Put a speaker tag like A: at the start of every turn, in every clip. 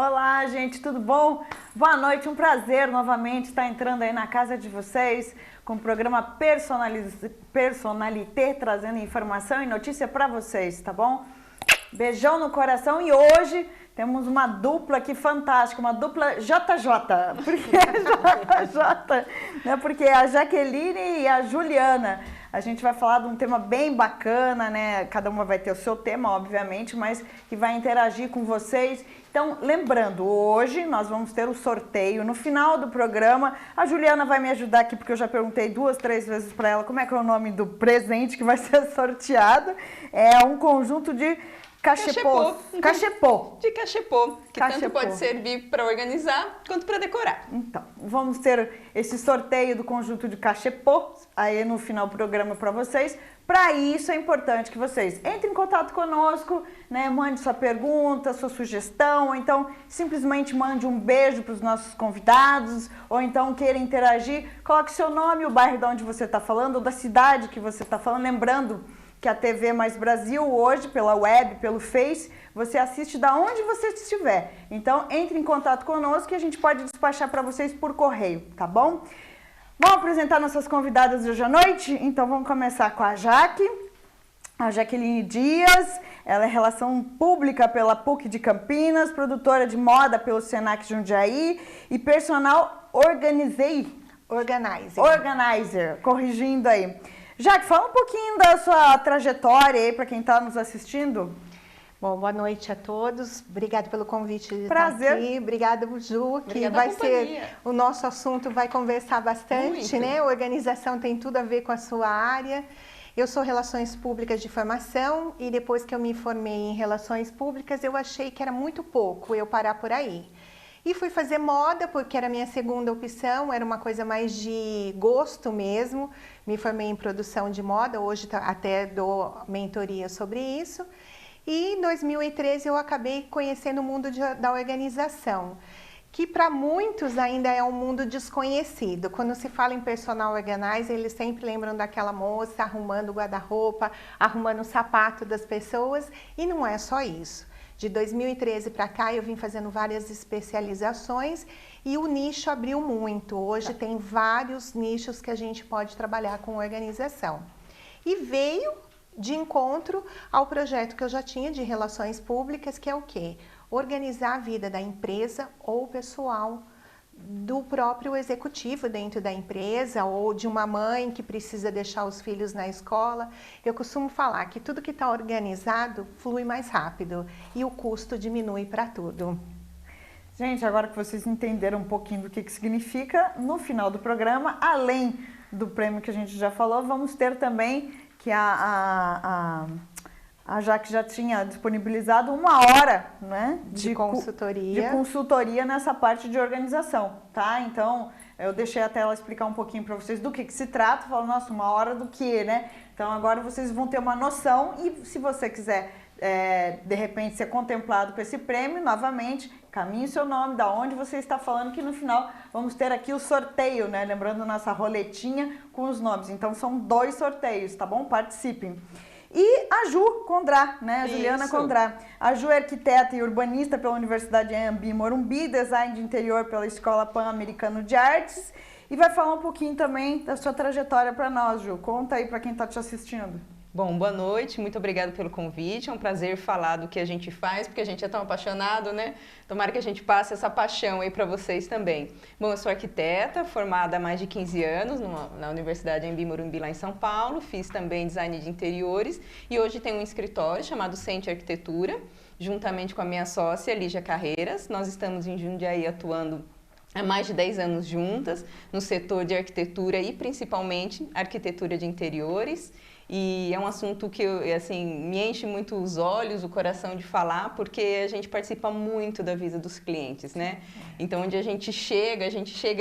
A: Olá, gente, tudo bom? Boa noite, um prazer novamente estar entrando aí na casa de vocês com o programa Personalité, trazendo informação e notícia para vocês, tá bom? Beijão no coração e hoje temos uma dupla aqui fantástica, uma dupla JJ. Por que JJ? Né? Porque é a Jaqueline e a Juliana. A gente vai falar de um tema bem bacana, né? Cada uma vai ter o seu tema, obviamente, mas que vai interagir com vocês. Então, lembrando, hoje nós vamos ter o sorteio. No final do programa, a Juliana vai me ajudar aqui, porque eu já perguntei 2, 3 vezes para ela como é que é o nome do presente que vai ser sorteado. É um conjunto de cachepô.
B: De cachepô, que tanto pode servir para organizar quanto para decorar.
A: Então, vamos ter esse sorteio do conjunto de cachepô aí no final do programa para vocês. Para isso é importante que vocês entrem em contato conosco, né? Mande sua pergunta, sua sugestão, ou então simplesmente mande um beijo para os nossos convidados, ou então queira interagir, coloque seu nome, o bairro de onde você está falando, ou da cidade que você está falando, lembrando que a TV Mais Brasil hoje, pela web, pelo Face, você assiste da onde você estiver. Então, entre em contato conosco que a gente pode despachar para vocês por correio, tá bom? Vamos apresentar nossas convidadas de hoje à noite? Então, vamos começar com a Jaqueline Dias. Ela é Relação Pública pela PUC de Campinas, produtora de moda pelo Senac Jundiaí e personal organizer, corrigindo aí. Jaque, fala um pouquinho da sua trajetória aí para quem está nos assistindo.
C: Bom, boa noite a todos. Obrigada pelo convite de
A: Prazer.
C: estar aqui. Obrigada, Ju, que
B: Obrigada
C: vai ser o nosso assunto, vai conversar bastante,
B: Muito.
C: né? Organização tem tudo a ver com a sua área. Eu sou Relações Públicas de formação e depois que eu me formei em Relações Públicas, eu achei que era muito pouco eu parar por aí. E fui fazer moda, porque era a minha segunda opção, era uma coisa mais de gosto mesmo. Me formei em produção de moda, hoje até dou mentoria sobre isso. E em 2013 eu acabei conhecendo o mundo da organização, que para muitos ainda é um mundo desconhecido. Quando se fala em personal organizer, eles sempre lembram daquela moça arrumando o guarda-roupa, arrumando o sapato das pessoas, e não é só isso. De 2013 para cá eu vim fazendo várias especializações e o nicho abriu muito. Hoje tem vários nichos que a gente pode trabalhar com organização. E veio de encontro ao projeto que eu já tinha de relações públicas, que é o quê? Organizar a vida da empresa ou pessoal, do próprio executivo dentro da empresa ou de uma mãe que precisa deixar os filhos na escola. Eu costumo falar que tudo que está organizado flui mais rápido e o custo diminui para tudo.
A: Gente, agora que vocês entenderam um pouquinho do que significa, no final do programa, além do prêmio que a gente já falou, vamos ter também que a Jaque já tinha disponibilizado 1 hora, né,
C: de consultoria
A: nessa parte de organização, tá? Então, eu deixei até ela explicar um pouquinho para vocês do que se trata, falou, nossa, 1 hora do que, né? Então, agora vocês vão ter uma noção e se você quiser, de repente, ser contemplado com esse prêmio, novamente, caminhe seu nome, da onde você está falando, que no final vamos ter aqui o sorteio, né? Lembrando nossa roletinha com os nomes. Então, são 2 sorteios, tá bom? Participem. E a Ju Condrá, né? A Juliana Condrá. A Ju é arquiteta e urbanista pela Universidade Anhembi Morumbi, design de interior pela Escola Pan-Americano de Artes e vai falar um pouquinho também da sua trajetória para nós, Ju. Conta aí para quem está te assistindo.
B: Bom, boa noite, muito obrigada pelo convite, é um prazer falar do que a gente faz, porque a gente é tão apaixonado, né? Tomara que a gente passe essa paixão aí para vocês também. Bom, eu sou arquiteta, formada há mais de 15 anos na Universidade Anhembi Morumbi, lá em São Paulo, fiz também design de interiores e hoje tenho um escritório chamado Sente Arquitetura, juntamente com a minha sócia, Lígia Carreiras. Nós estamos em Jundiaí atuando há mais de 10 anos juntas, no setor de arquitetura e principalmente arquitetura de interiores. E é um assunto que assim, me enche muito os olhos, o coração de falar, porque a gente participa muito da vida dos clientes, né? Então, onde a gente chega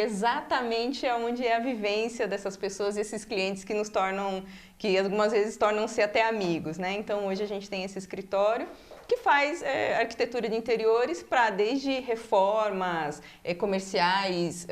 B: exatamente aonde é a vivência dessas pessoas e esses clientes que nos tornam, que algumas vezes tornam-se até amigos, né? Então, hoje a gente tem esse escritório que faz arquitetura de interiores para desde reformas comerciais,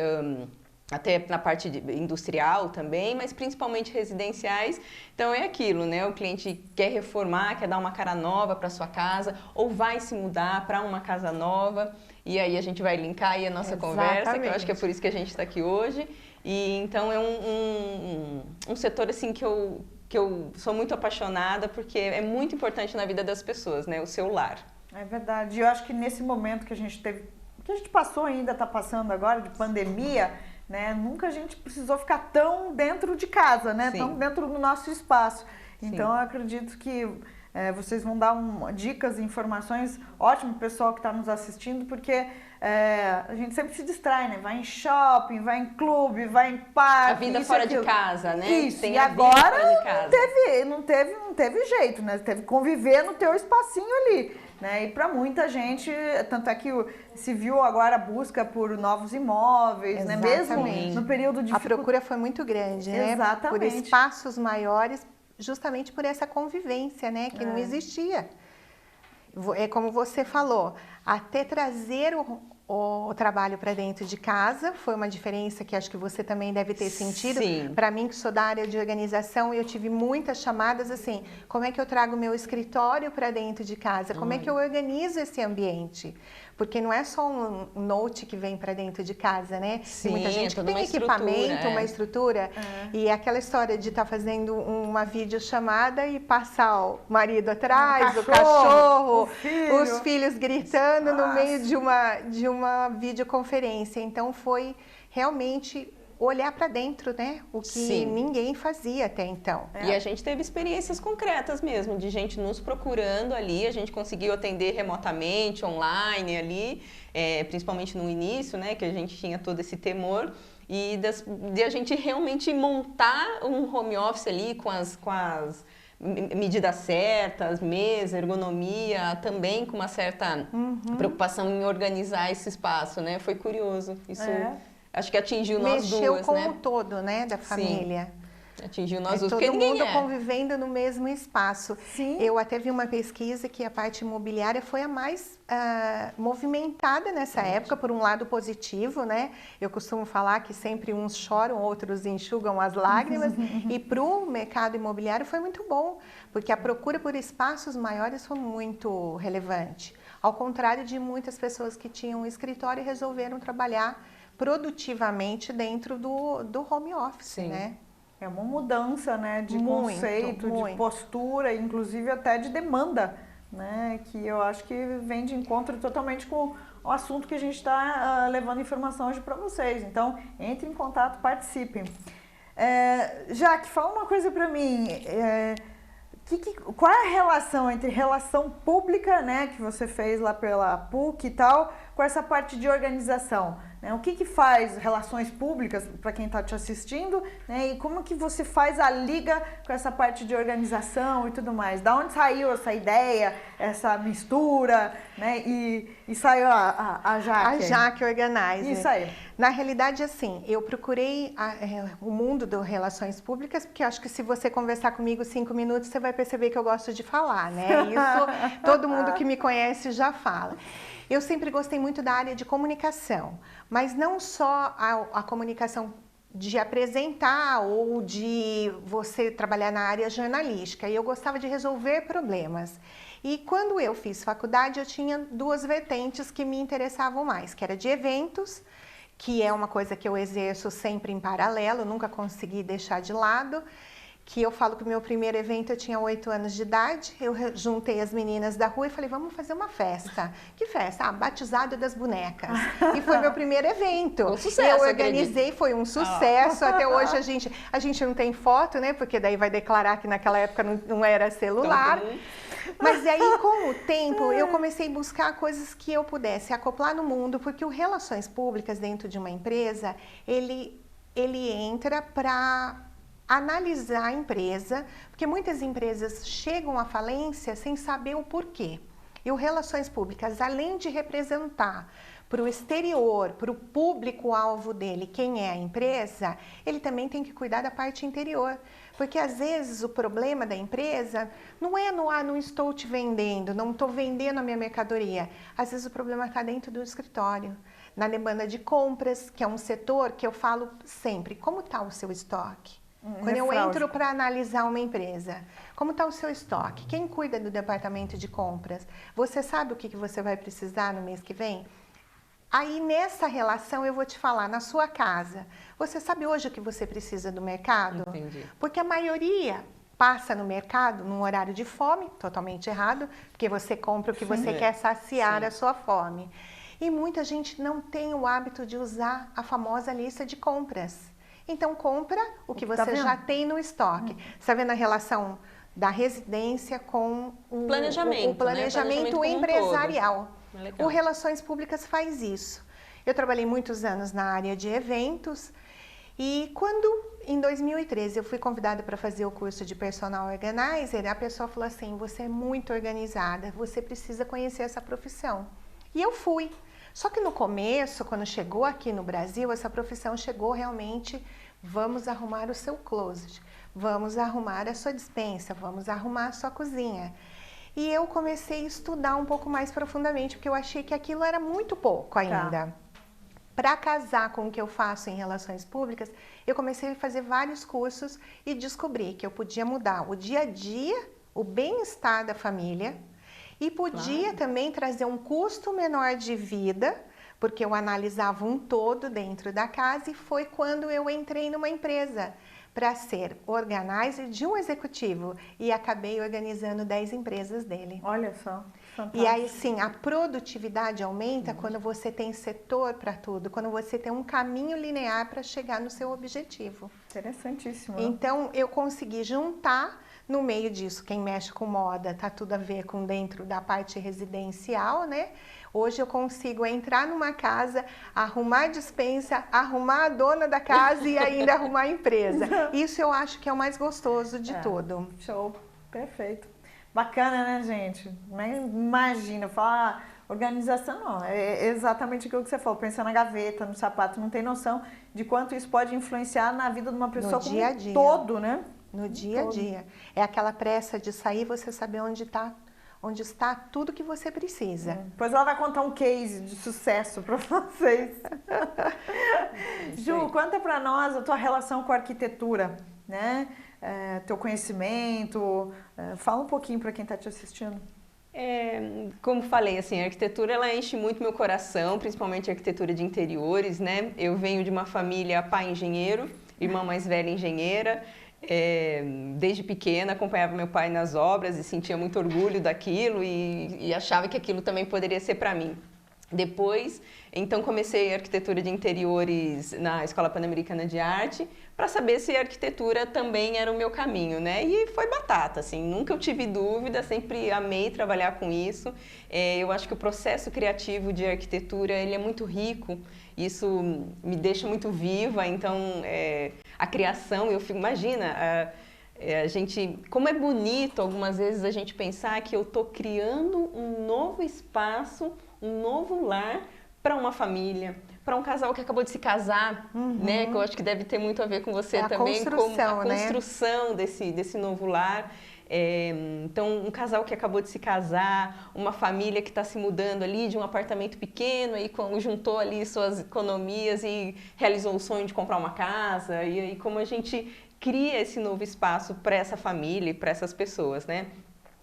B: até na parte industrial também, mas principalmente residenciais. Então é aquilo, né? O cliente quer reformar, quer dar uma cara nova para sua casa, ou vai se mudar para uma casa nova, e aí a gente vai linkar aí a nossa conversa, que eu acho que é por isso que a gente está aqui hoje. E então é um setor assim que eu sou muito apaixonada, porque é muito importante na vida das pessoas, né? O seu lar.
A: É verdade. E eu acho que nesse momento que a gente teve, que a gente passou ainda, está passando agora, de pandemia, né? Nunca a gente precisou ficar tão dentro de casa, né?
B: Sim.
A: Tão dentro do nosso espaço.
B: Sim.
A: Então, eu acredito que vocês vão dar dicas e informações ótimas para o pessoal que está nos assistindo, porque a gente sempre se distrai, né? Vai em shopping, vai em clube, vai em parque.
B: A vida fora de casa, né?
A: Isso,
B: tem
A: e
B: a
A: agora
B: vida fora de casa.
A: não teve jeito, né? Teve que conviver no teu espacinho ali. Né? E para muita gente, tanto é que se viu agora a busca por novos imóveis, né? Mesmo no período de
C: A procura foi muito grande, né?
A: Exatamente.
C: Por espaços maiores, justamente por essa convivência, né? Que não existia. É como você falou, até trazer o trabalho para dentro de casa foi uma diferença que acho que você também deve ter sentido. Para mim, que sou da área de organização, eu tive muitas chamadas assim, como é que eu trago meu escritório para dentro de casa? Como é que eu organizo esse ambiente? Porque não é só um note que vem para dentro de casa, né?
B: Sim,
C: tem muita gente que tem equipamento, uma estrutura. E aquela história de estar fazendo uma videochamada e passar o marido atrás, o cachorro, os filhos gritando no meio de uma videoconferência. Então foi realmente olhar para dentro, né? O que ninguém fazia até então.
B: E a gente teve experiências concretas mesmo, de gente nos procurando ali, a gente conseguiu atender remotamente, online ali, principalmente no início, né? Que a gente tinha todo esse temor. E de a gente realmente montar um home office ali com as medidas certas, mesa, ergonomia, também com uma certa preocupação em organizar esse espaço, né? Foi curioso. Isso acho que atingiu nós duas, né?
C: Mexeu com o todo, né, da família.
B: Atingiu nós duas,
C: porque ninguém todo mundo convivendo no mesmo espaço.
A: Sim.
C: Eu até vi uma pesquisa que a parte imobiliária foi a mais movimentada nessa época, por um lado positivo, né? Eu costumo falar que sempre uns choram, outros enxugam as lágrimas. E para o mercado imobiliário foi muito bom, porque a procura por espaços maiores foi muito relevante. Ao contrário de muitas pessoas que tinham um escritório e resolveram trabalhar produtivamente dentro do home office, né?
A: É uma mudança, né, de conceito, de postura, inclusive até de demanda, né, que eu acho que vem de encontro totalmente com o assunto que a gente está levando informação hoje para vocês. Então, entre em contato, participem. Jaque, fala uma coisa para mim. Qual é a relação entre relação pública, né, que você fez lá pela PUC e tal, com essa parte de organização? Né? O que faz relações públicas para quem está te assistindo, né? E como que você faz a liga com essa parte de organização e tudo mais? Da onde saiu essa ideia, essa mistura, né? E saiu a Jaque?
C: A Jaque Organizer.
A: Isso aí.
C: Na realidade, assim, eu procurei o mundo das relações públicas, porque eu acho que se você conversar comigo 5 minutos, você vai perceber que eu gosto de falar, né? Isso todo mundo que me conhece já fala. Eu sempre gostei muito da área de comunicação, mas não só a comunicação de apresentar ou de você trabalhar na área jornalística. Eu gostava de resolver problemas. E quando eu fiz faculdade, eu tinha 2 vertentes que me interessavam mais, que era de eventos, que é uma coisa que eu exerço sempre em paralelo, nunca consegui deixar de lado, que eu falo que o meu primeiro evento eu tinha 8 anos de idade, eu juntei as meninas da rua e falei, vamos fazer uma festa. Que festa? Batizado das bonecas. E foi meu primeiro evento.
B: Um sucesso,
C: eu organizei, foi um sucesso. Até hoje a gente não tem foto, né? Porque daí vai declarar que naquela época não era celular. Mas aí, com o tempo, eu comecei a buscar coisas que eu pudesse acoplar no mundo, porque o Relações Públicas dentro de uma empresa, ele entra para analisar a empresa, porque muitas empresas chegam à falência sem saber o porquê. E o Relações Públicas, além de representar para o exterior, para o público-alvo dele, quem é a empresa, ele também tem que cuidar da parte interior. Porque às vezes o problema da empresa não é não estou te vendendo, não estou vendendo a minha mercadoria. Às vezes o problema está dentro do escritório, na demanda de compras, que é um setor que eu falo sempre, como está o seu estoque? Quando eu entro para analisar uma empresa, como está o seu estoque? Quem cuida do departamento de compras? Você sabe o que você vai precisar no mês que vem? Aí nessa relação eu vou te falar, na sua casa, você sabe hoje o que você precisa do mercado?
B: Entendi.
C: Porque a maioria passa no mercado num horário de fome, totalmente errado, porque você compra o que você quer saciar a sua fome. E muita gente não tem o hábito de usar a famosa lista de compras. Então compra o que você já tem no estoque. Você está vendo a relação da residência com o
B: planejamento,
C: o planejamento
B: né?
C: empresarial.
B: Legal.
C: O Relações Públicas faz isso. Eu trabalhei muitos anos na área de eventos e quando, em 2013, eu fui convidada para fazer o curso de Personal Organizer, a pessoa falou assim, você é muito organizada, você precisa conhecer essa profissão. E eu fui. Só que no começo, quando chegou aqui no Brasil, essa profissão chegou realmente, vamos arrumar o seu closet, vamos arrumar a sua despensa, vamos arrumar a sua cozinha. E eu comecei a estudar um pouco mais profundamente, porque eu achei que aquilo era muito pouco ainda. Para casar com o que eu faço em relações públicas, eu comecei a fazer vários cursos e descobri que eu podia mudar o dia a dia, o bem-estar da família, e podia também trazer um custo menor de vida, porque eu analisava um todo dentro da casa, e foi quando eu entrei numa empresa para ser organizer de um executivo e acabei organizando 10 empresas dele.
A: Olha só, fantástico.
C: E aí sim, a produtividade aumenta quando você tem setor para tudo, quando você tem um caminho linear para chegar no seu objetivo.
A: Interessantíssimo.
C: Então eu consegui juntar no meio disso, quem mexe com moda tá tudo a ver com dentro da parte residencial, né? Hoje eu consigo entrar numa casa, arrumar a despensa, arrumar a dona da casa e ainda arrumar a empresa. Isso eu acho que é o mais gostoso de tudo.
A: Show, perfeito. Bacana, né, gente? Imagina, falar organização não, é exatamente aquilo que você falou, pensa na gaveta, no sapato, não tem noção de quanto isso pode influenciar na vida de uma pessoa como um todo, né?
C: No dia a dia. É aquela pressa de sair, você saber onde está tudo que você precisa.
A: Depois ela vai contar um case de sucesso para vocês. Ju, conta para nós a tua relação com a arquitetura, né? Teu conhecimento, fala um pouquinho para quem está te assistindo.
B: Como falei, assim, a arquitetura ela enche muito meu coração, principalmente a arquitetura de interiores, né? Eu venho de uma família pai engenheiro, irmã mais velha engenheira. Desde pequena acompanhava meu pai nas obras e sentia muito orgulho daquilo e achava que aquilo também poderia ser para mim. Depois, então comecei arquitetura de interiores na Escola Pan-Americana de Arte para saber se a arquitetura também era o meu caminho, né? E foi batata, assim, nunca eu tive dúvida, sempre amei trabalhar com isso. Eu acho que o processo criativo de arquitetura ele é muito rico, isso me deixa muito viva, então a criação, eu fico, imagina, a gente, como é bonito algumas vezes a gente pensar que eu estou criando um novo espaço, um novo lar para uma família, para um casal que acabou de se casar, né? Que eu acho que deve ter muito a ver com você também, como a construção desse novo lar. Então, um casal que acabou de se casar, uma família que está se mudando ali de um apartamento pequeno, aí juntou ali suas economias e realizou o sonho de comprar uma casa, e aí como a gente cria esse novo espaço para essa família e para essas pessoas, né?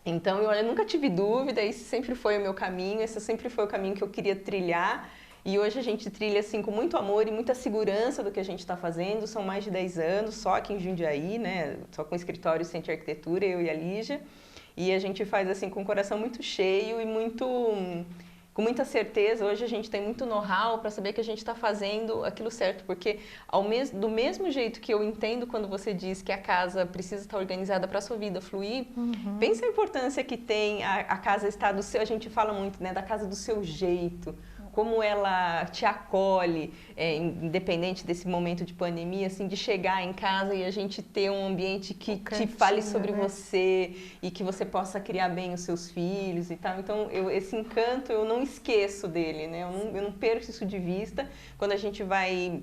B: Então, eu nunca tive dúvida, esse sempre foi o meu caminho, esse sempre foi o caminho que eu queria trilhar. E hoje a gente trilha assim com muito amor e muita segurança do que a gente está fazendo. São mais de 10 anos, só aqui em Jundiaí, né? Só com escritório Centro de Arquitetura, eu e a Lígia. E a gente faz assim com o coração muito cheio e com muita certeza. Hoje a gente tem muito know-how para saber que a gente está fazendo aquilo certo. Porque do mesmo jeito que eu entendo quando você diz que a casa precisa estar organizada para a sua vida fluir, pensa a importância que tem a casa estar do seu... A gente fala muito, né? Da casa do seu jeito. Como ela te acolhe, independente desse momento de pandemia, assim, de chegar em casa e a gente ter um ambiente que te fale sobre você e que você possa criar bem os seus filhos e tal. Então, esse encanto, eu não esqueço dele, né? Eu não perco isso de vista quando a gente vai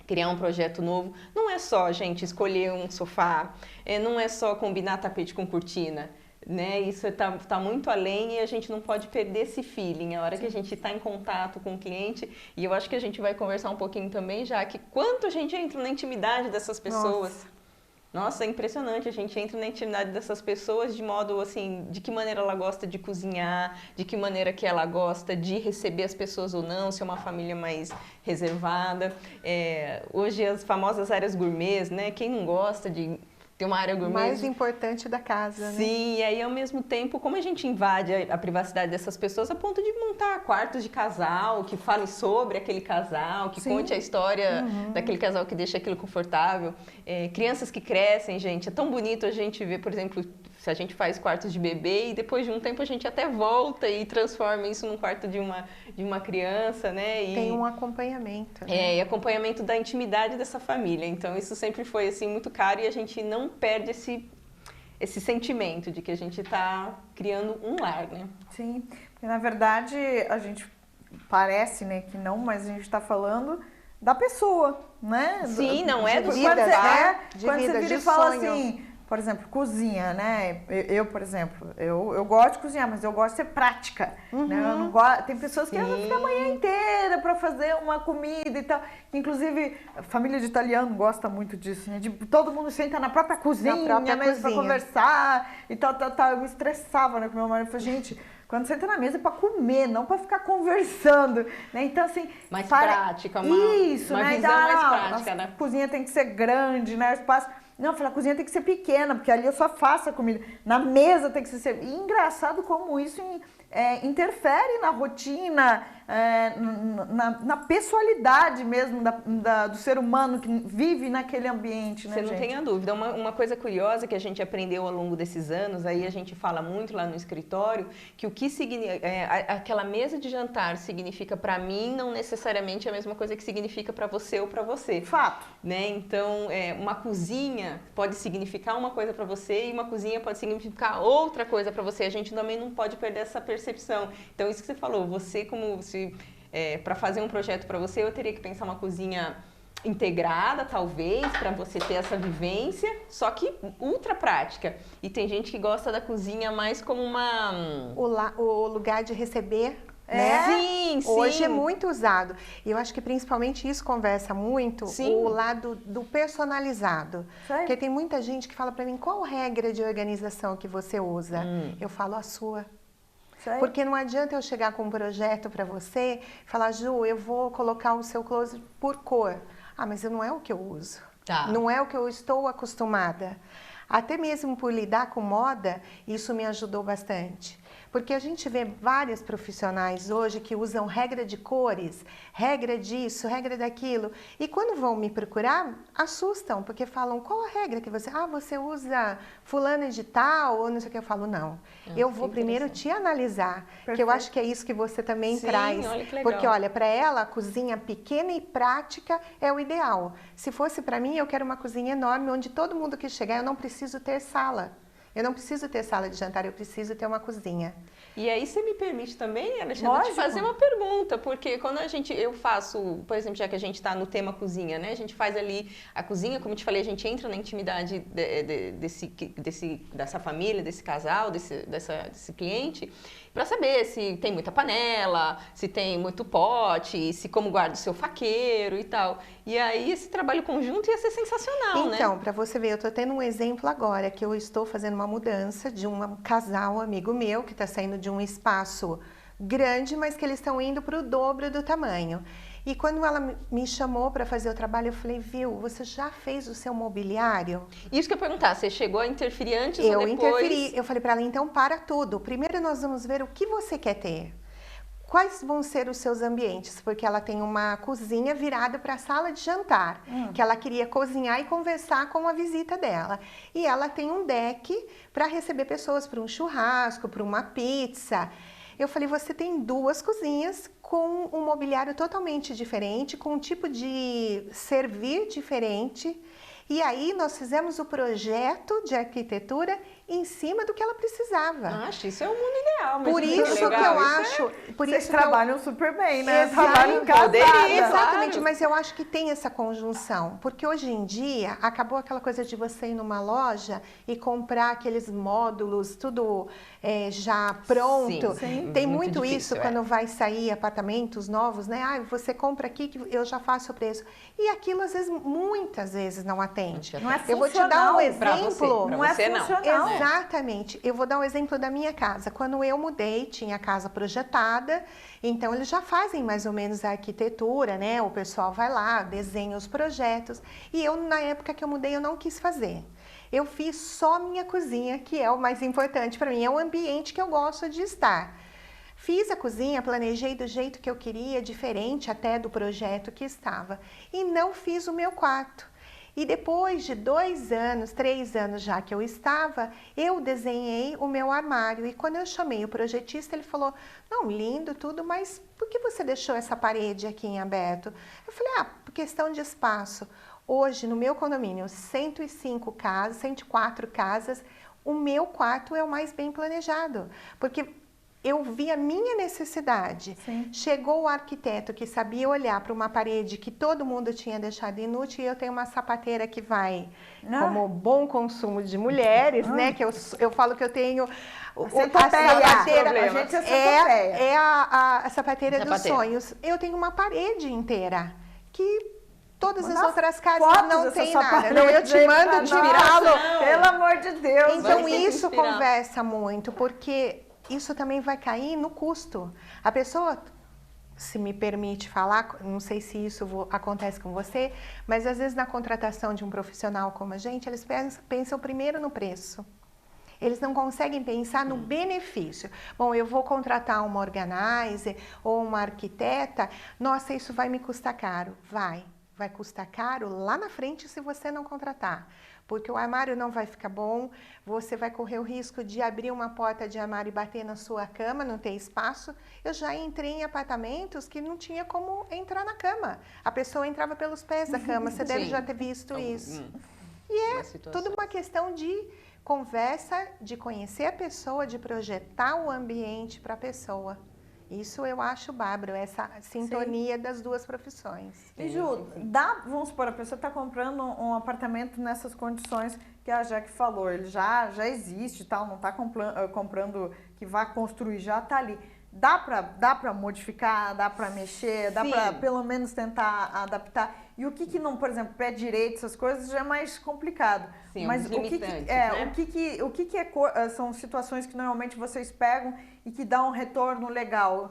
B: criar um projeto novo. Não é só, gente, escolher um sofá, não é só combinar tapete com cortina. né? Isso tá muito além e a gente não pode perder esse feeling. A hora que a gente está em contato com o cliente, e eu acho que a gente vai conversar um pouquinho também, já que quanto a gente entra na intimidade dessas pessoas. Nossa, é impressionante, a gente entra na intimidade dessas pessoas de modo assim, de que maneira ela gosta de cozinhar, de que maneira que ela gosta de receber as pessoas ou não, se é uma família mais reservada. Hoje as famosas áreas gourmets, né? Quem não gosta de ter uma área gourmet?
C: Mais importante da casa, né?
B: Sim, e aí ao mesmo tempo, como a gente invade a privacidade dessas pessoas a ponto de montar quartos de casal, que fale sobre aquele casal, que conte a história daquele casal, que deixa aquilo confortável. Crianças que crescem, gente, é tão bonito a gente ver, por exemplo, se a gente faz quartos de bebê e depois de um tempo a gente até volta e transforma isso num quarto de uma criança, né? E
C: tem um acompanhamento. Né?
B: E acompanhamento da intimidade dessa família. Então isso sempre foi assim muito caro e a gente não perde esse sentimento de que a gente está criando um lar, né?
A: Sim, porque na verdade a gente parece, né, que não, mas a gente está falando da pessoa, né?
B: Sim, não é do
A: vida, quando você vira e fala
C: sonho.
A: assim, por exemplo, cozinha, né? Eu, por exemplo, eu gosto de cozinhar, mas eu gosto de ser prática. Né? Eu não gosto, tem pessoas que ficam a manhã inteira para fazer uma comida e tal. Inclusive, a família de italiano gosta muito disso, né? De todo mundo senta na própria cozinha, mesmo para conversar e tal. Eu me estressava, né? Com meu marido. Eu falei, gente, quando senta na mesa é para comer, não para ficar conversando, né? Então, assim...
B: Mais prática, uma
A: né?
B: visão
A: então,
B: mais prática, né?
A: A cozinha tem que ser grande, né? O espaço... Não, eu falei, a cozinha tem que ser pequena, porque ali eu só faço a comida. Na mesa tem que ser... E engraçado como isso interfere na rotina, na pessoalidade mesmo do ser humano que vive naquele ambiente, né,
B: Você não tenha dúvida. Uma coisa curiosa que a gente aprendeu ao longo desses anos, aí a gente fala muito lá no escritório, que o que aquela mesa de jantar significa para mim não necessariamente é a mesma coisa que significa para você ou para você.
A: Fato.
B: Né? Então, uma cozinha pode significar uma coisa para você e uma cozinha pode significar outra coisa para você. A gente também não pode perder essa percepção. Então, isso que você falou, você como para fazer um projeto para você, eu teria que pensar uma cozinha integrada, talvez, para você ter essa vivência, só que ultra prática. E tem gente que gosta da cozinha mais como
C: o lugar de receber. Né?
B: Sim, sim.
C: Hoje é muito usado. E eu acho que principalmente isso conversa muito o lado do personalizado.
A: Sério?
C: Porque tem muita gente que fala para mim, qual regra de organização que você usa? Eu falo a sua.
A: Sério?
C: Porque não adianta eu chegar com um projeto para você e falar, Ju, eu vou colocar o seu closet por cor. Ah, mas não é o que eu uso.
B: Tá.
C: Não é o que eu estou acostumada. Até mesmo por lidar com moda, isso me ajudou bastante. Porque a gente vê vários profissionais hoje que usam regra de cores, regra disso, regra daquilo. E quando vão me procurar, assustam, porque falam, qual a regra que você... Ah, você usa fulana de tal, ou não sei o que. Eu falo, não. Eu vou primeiro te analisar, porque eu acho que é isso que você também traz.
B: Olha que legal.
C: Porque, olha, para ela, a cozinha pequena e prática é o ideal. Se fosse para mim, eu quero uma cozinha enorme, onde todo mundo que chegar, eu não preciso ter sala. Eu não preciso ter sala de jantar, eu preciso ter uma cozinha.
B: E aí você me permite também, Alexandra, te fazer uma pergunta, porque quando eu faço, por exemplo, já que a gente está no tema cozinha, né? A gente faz ali a cozinha, como eu te falei, a gente entra na intimidade dessa família, desse casal, desse cliente, para saber se tem muita panela, se tem muito pote, se como guarda o seu faqueiro e tal. E aí esse trabalho conjunto ia ser sensacional, né?
C: Então, para você ver, eu estou tendo um exemplo agora, que eu estou fazendo uma mudança de um casal amigo meu, que está saindo de um espaço grande, mas que eles estão indo para o dobro do tamanho. E quando ela me chamou para fazer o trabalho, eu falei, viu, você já fez o seu mobiliário?
B: Isso que eu ia perguntar, você chegou a interferir antes ou depois?
C: Eu interferi, eu falei para ela, então para tudo. Primeiro nós vamos ver o que você quer ter. Quais vão ser os seus ambientes? Porque ela tem uma cozinha virada para a sala de jantar, que ela queria cozinhar e conversar com a visita dela. E ela tem um deck para receber pessoas para um churrasco, para uma pizza. Eu falei, você tem duas cozinhas com um mobiliário totalmente diferente, com um tipo de servir diferente. E aí nós fizemos o projeto de arquitetura em cima do que ela precisava.
B: Acho isso é o mundo ideal. Mas
C: Por isso que
B: legal,
C: eu
B: isso
C: acho... Por
A: Vocês
C: isso que eu-
A: trabalham super bem, né?
C: Exato.
A: Trabalham
B: Poderia,
A: casadas.
C: Exatamente,
B: claro.
C: mas eu acho que tem essa conjunção, porque hoje em dia acabou aquela coisa de você ir numa loja e comprar aqueles módulos, tudo já pronto.
B: Sim,
C: Tem
B: muito
C: muito
B: difícil,
C: isso quando vai sair apartamentos novos, né? Ah, você compra aqui que eu já faço o preço. E aquilo, às vezes, muitas vezes não atende.
A: Não é
C: Eu vou te dar um
A: funcional
B: pra você,
C: exemplo.
B: pra
A: Não é
B: você não.
A: funcional.
B: né?
C: Exatamente. Eu vou dar um exemplo da minha casa. Quando eu mudei, tinha a casa projetada, então eles já fazem mais ou menos a arquitetura, né? O pessoal vai lá, desenha os projetos. E eu, na época que eu mudei, eu não quis fazer. Eu fiz só minha cozinha, que é o mais importante para mim, é o ambiente que eu gosto de estar. Fiz a cozinha, planejei do jeito que eu queria, diferente até do projeto que estava. E não fiz o meu quarto. E depois de 2 anos, 3 anos já que eu estava, eu desenhei o meu armário. E quando eu chamei o projetista, ele falou, não, lindo tudo, mas por que você deixou essa parede aqui em aberto? Eu falei, por questão de espaço. Hoje, no meu condomínio, 105 casas, 104 casas, o meu quarto é o mais bem planejado. Porque eu vi a minha necessidade.
A: Sim.
C: Chegou o arquiteto que sabia olhar para uma parede que todo mundo tinha deixado inútil, e eu tenho uma sapateira que vai, como bom consumo de mulheres, né? Que eu falo que eu tenho a
A: sapateira. A gente é sapateia.
C: é a sapateira dos
B: Sapateira.
C: sonhos. Eu tenho uma parede inteira que todas as
A: Manda
C: outras casas
A: fotos
C: não
A: dessa
C: tem nada.
A: sapateira
C: Não, eu te
A: pra
C: mando
A: nós.
C: de falo.
A: Pelo amor de Deus.
C: Então
B: Vai ter que
C: isso
B: inspirar.
C: conversa muito, porque isso também vai cair no custo. A pessoa, se me permite falar, não sei se isso acontece com você, mas às vezes na contratação de um profissional como a gente, eles pensam primeiro no preço. Eles não conseguem pensar no benefício. Bom, eu vou contratar uma organizer ou uma arquiteta, nossa, isso vai me custar caro. Vai custar caro lá na frente se você não contratar. Porque o armário não vai ficar bom, você vai correr o risco de abrir uma porta de armário e bater na sua cama, não ter espaço. Eu já entrei em apartamentos que não tinha como entrar na cama. A pessoa entrava pelos pés da cama, você deve
B: Sim.
C: já ter visto isso.
B: E
C: Tudo uma questão de conversa, de conhecer a pessoa, de projetar o ambiente para a pessoa. Isso eu acho bárbaro, essa sintonia das duas profissões.
A: E Ju, vamos supor, a pessoa está comprando um apartamento nessas condições que a Jaque falou, ele já existe e tal, não está comprando que vai construir, já está ali. Dá para modificar, dá para mexer, dá
B: Sim.
A: para pelo menos tentar adaptar. E o que não, por exemplo, pé direito, essas coisas já é mais complicado.
B: Sim,
A: mas
B: uns
A: o que
B: limitantes, né?
A: são situações que normalmente vocês pegam e que dão um retorno legal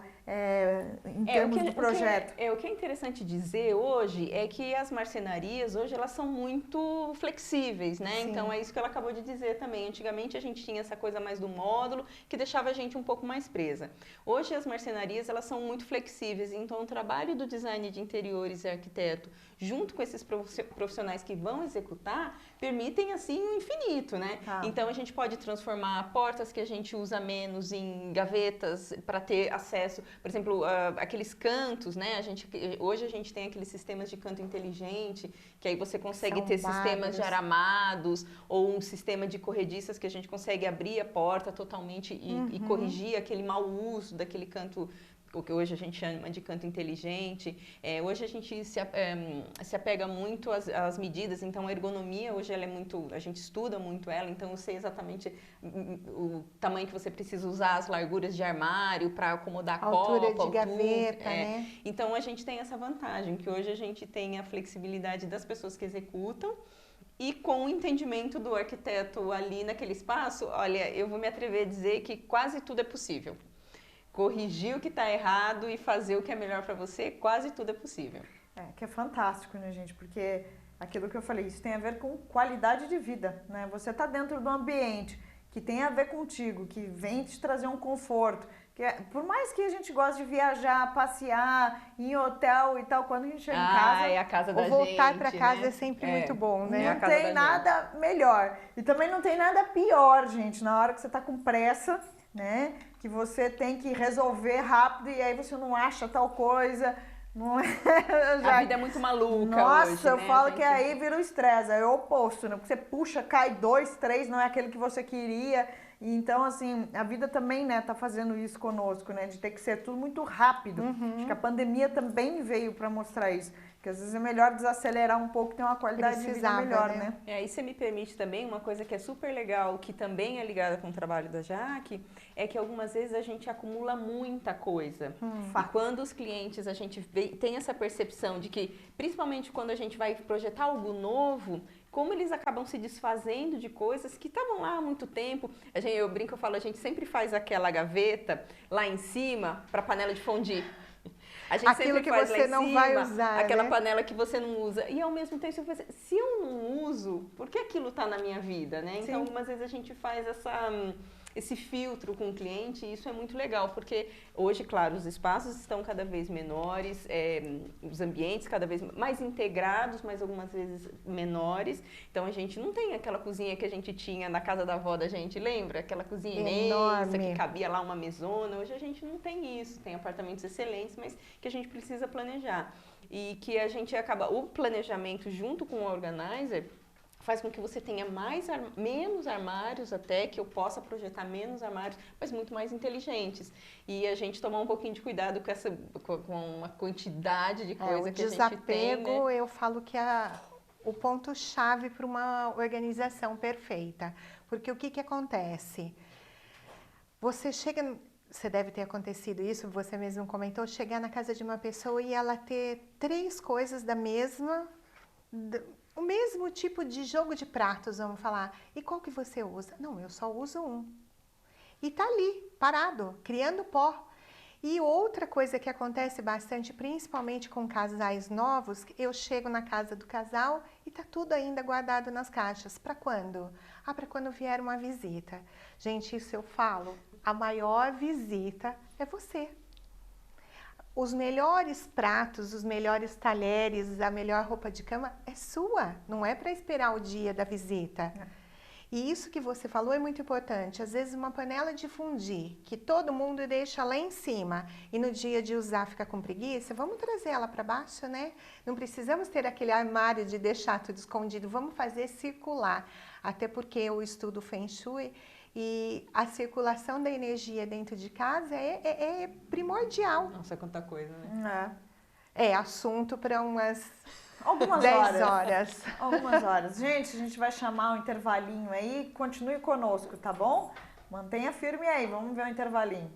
A: em termos do projeto?
B: O que é interessante dizer hoje é que as marcenarias, hoje, elas são muito flexíveis, né?
C: Sim.
B: Então, é isso que ela acabou de dizer também. Antigamente, a gente tinha essa coisa mais do módulo, que deixava a gente um pouco mais presa. Hoje, as marcenarias, elas são muito flexíveis. Então, o trabalho do design de interiores e arquiteto, junto com esses profissionais que vão executar, permitem, assim, o infinito, né?
A: Tá.
B: Então, a gente pode transformar portas que a gente usa menos em gavetas para ter acesso. Por exemplo, aqueles cantos, né? Hoje a gente tem aqueles sistemas de canto inteligente, que aí você consegue
C: São
B: ter sistemas de
C: bárbaros.
B: aramados ou um sistema de corrediças que a gente consegue abrir a porta totalmente e corrigir aquele mau uso daquele canto, o que hoje a gente chama de canto inteligente. Hoje a gente se apega muito às medidas, então a ergonomia hoje ela é muito, a gente estuda muito ela, então eu sei exatamente o tamanho que você precisa usar, as larguras de armário para acomodar a
C: Altura
B: copa,
C: de gaveta, né?
B: Então a gente tem essa vantagem, que hoje a gente tem a flexibilidade das pessoas que executam e com o entendimento do arquiteto ali naquele espaço, olha, eu vou me atrever a dizer que quase tudo é possível. Corrigir o que está errado e fazer o que é melhor para você, quase tudo é possível.
A: Que é fantástico, né, gente? Porque aquilo que eu falei, isso tem a ver com qualidade de vida, né? Você está dentro do ambiente que tem a ver contigo, que vem te trazer um conforto. Por mais que a gente goste de viajar, passear, ir em hotel e tal, quando a gente chega em casa...
B: é a casa da
C: Ou
B: gente,
C: voltar para casa
B: né?
C: é sempre muito bom, né?
A: Não tem nada melhor. E também não tem nada pior, gente, na hora que você está com pressa, né? Que você tem que resolver rápido e aí você não acha tal coisa. Não é?
B: A vida é muito maluca
A: Nossa,
B: hoje,
A: eu
B: né,
A: falo
B: gente?
A: que aí vira o estresse, é o oposto, né? Porque você puxa, cai 2, 3, não é aquele que você queria. E então, assim, a vida também, né, tá fazendo isso conosco, né? De ter que ser tudo muito rápido. Acho que a pandemia também veio para mostrar isso. Que às vezes é melhor desacelerar um pouco e ter uma qualidade de vida melhor, né?
B: Aí você me permite também uma coisa que é super legal, que também é ligada com o trabalho da Jaque, é que algumas vezes a gente acumula muita coisa. E quando os clientes, a gente tem essa percepção de que, principalmente quando a gente vai projetar algo novo, como eles acabam se desfazendo de coisas que estavam lá há muito tempo. Eu brinco, eu falo, a gente sempre faz aquela gaveta lá em cima para panela de fondue. A gente
C: Aquilo
B: sempre
C: que
B: faz
C: você
B: lá em
C: não
B: cima,
C: vai usar,
B: aquela
C: né?
B: panela que você não usa. E ao mesmo tempo você pensa, se eu não uso, por que aquilo está na minha vida, né? Então, algumas vezes a gente faz esse filtro com o cliente e isso é muito legal, porque hoje, claro, os espaços estão cada vez menores, os ambientes cada vez mais integrados, mas algumas vezes menores. Então, a gente não tem aquela cozinha que a gente tinha na casa da avó da gente, lembra? Aquela cozinha imensa, que cabia lá uma mesona. Hoje a gente não tem isso, tem apartamentos excelentes, mas que a gente precisa planejar. E que a gente acaba, o planejamento junto com o organizer, faz com que você tenha menos armários até, que eu possa projetar menos armários, mas muito mais inteligentes. E a gente tomar um pouquinho de cuidado com a quantidade de coisa que a gente tem, né?
C: O desapego, eu falo que é o ponto-chave para uma organização perfeita. Porque o que acontece? Você deve ter acontecido isso, você mesmo comentou, chegar na casa de uma pessoa e ela ter 3 coisas o mesmo tipo de jogo de pratos, vamos falar. E qual que você usa? Não, eu só uso um. E tá ali, parado, criando pó. E outra coisa que acontece bastante, principalmente com casais novos, eu chego na casa do casal e tá tudo ainda guardado nas caixas. Para quando? Para quando vier uma visita. Gente, isso eu falo, a maior visita é você. Os melhores pratos, os melhores talheres, a melhor roupa de cama é sua, não é para esperar o dia da visita. E isso que você falou é muito importante. Às vezes uma panela de fundir, que todo mundo deixa lá em cima, e no dia de usar fica com preguiça, vamos trazer ela para baixo, né? Não precisamos ter aquele armário de deixar tudo escondido, vamos fazer circular. Até porque eu estudo Feng Shui, e a circulação da energia dentro de casa é primordial.
B: Nossa, quanta coisa, né?
C: É assunto para
A: algumas
C: 10 horas.
A: Algumas horas. Gente, a gente vai chamar um intervalinho aí. Continue conosco, tá bom? Mantenha firme aí. Vamos ver o intervalinho.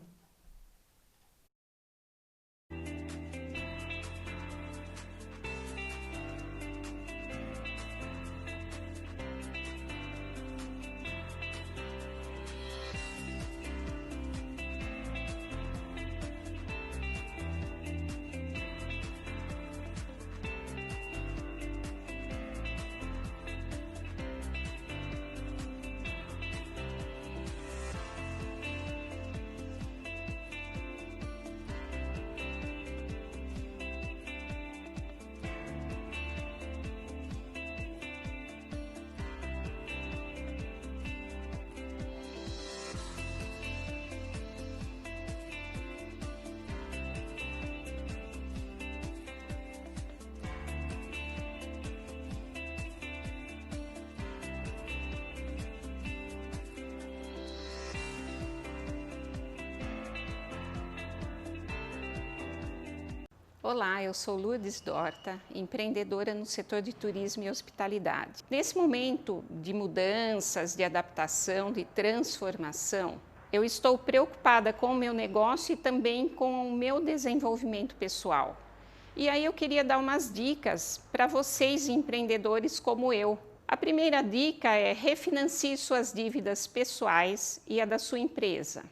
D: Olá, eu sou Lourdes Dorta, empreendedora no setor de turismo e hospitalidade. Nesse momento de mudanças, de adaptação, de transformação, eu estou preocupada com o meu negócio e também com o meu desenvolvimento pessoal. E aí eu queria dar umas dicas para vocês empreendedores como eu. A primeira dica é refinancie suas dívidas pessoais e a da sua empresa.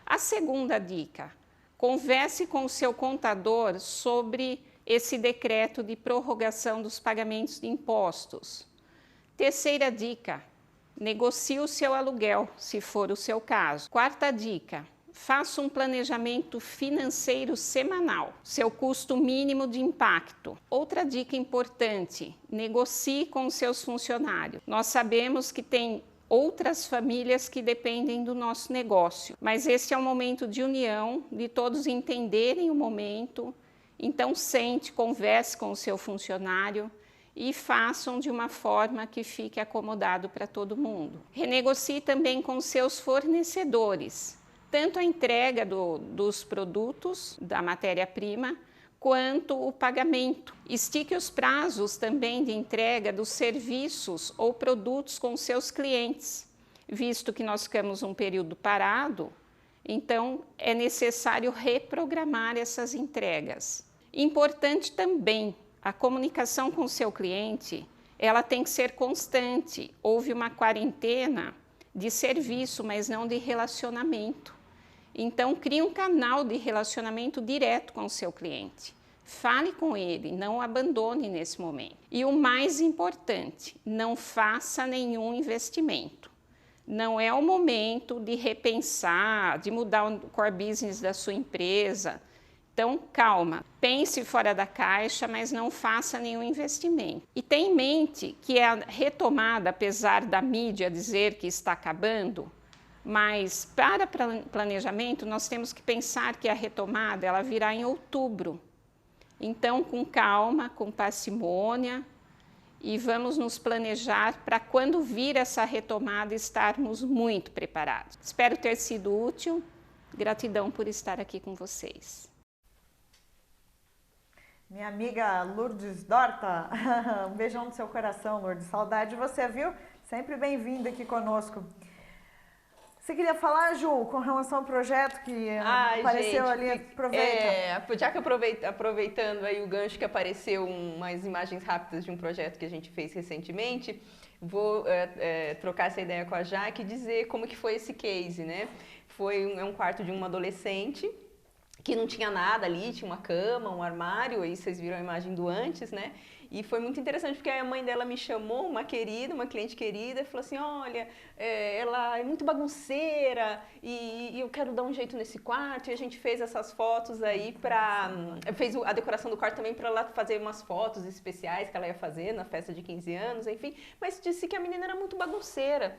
D: A segunda dica: converse com o seu contador sobre esse decreto de prorrogação dos pagamentos de impostos. Terceira dica: negocie o seu aluguel, se for o seu caso. Quarta dica: faça um planejamento financeiro semanal, seu custo mínimo de impacto. Outra dica importante: negocie com os seus funcionários. Nós sabemos que tem outras famílias que dependem do nosso negócio, mas esse é um momento de união, de todos entenderem o momento, Então, sente, converse com o seu funcionário e façam de uma forma que fique acomodado para todo mundo. Renegocie também com seus fornecedores, tanto a entrega dos produtos, da matéria-prima, quanto o pagamento. Estique os prazos também de entrega dos serviços ou produtos com seus clientes, visto que nós ficamos um período parado, então é necessário reprogramar essas entregas. Importante também, a comunicação com o seu cliente, ela tem que ser constante. Houve uma quarentena de serviço, mas não de relacionamento. Então, crie um canal de relacionamento direto com o seu cliente. Fale com ele, não abandone nesse momento. E o mais importante, não faça nenhum investimento. Não é o momento de repensar, de mudar o core business da sua empresa. Então, calma, pense fora da caixa, mas não faça nenhum investimento. E tenha em mente que a retomada, apesar da mídia dizer que está acabando, mas para planejamento nós temos que pensar que a retomada ela virá em outubro. Então, com calma, com parcimônia, e vamos nos planejar para quando vir essa retomada estarmos muito preparados. Espero ter sido útil. Gratidão por estar aqui com vocês.
A: Minha amiga Lourdes Dorta, um beijão no seu coração, Lourdes. Saudade de você, viu? Sempre bem-vinda aqui conosco. Você queria falar, Ju, com relação ao projeto que apareceu ali? Aproveita.
B: Já que aproveitando aí o gancho que apareceu umas imagens rápidas de um projeto que a gente fez recentemente, vou trocar essa ideia com a Jaque e dizer como que foi esse case, né? É um quarto de uma adolescente que não tinha nada ali, tinha uma cama, um armário, aí vocês viram a imagem do antes, né? E foi muito interessante porque a mãe dela me chamou, uma cliente querida, e falou assim, olha, ela é muito bagunceira e eu quero dar um jeito nesse quarto. E a gente fez essas fotos aí fez a decoração do quarto também para ela fazer umas fotos especiais que ela ia fazer na festa de 15 anos, enfim. Mas disse que a menina era muito bagunceira.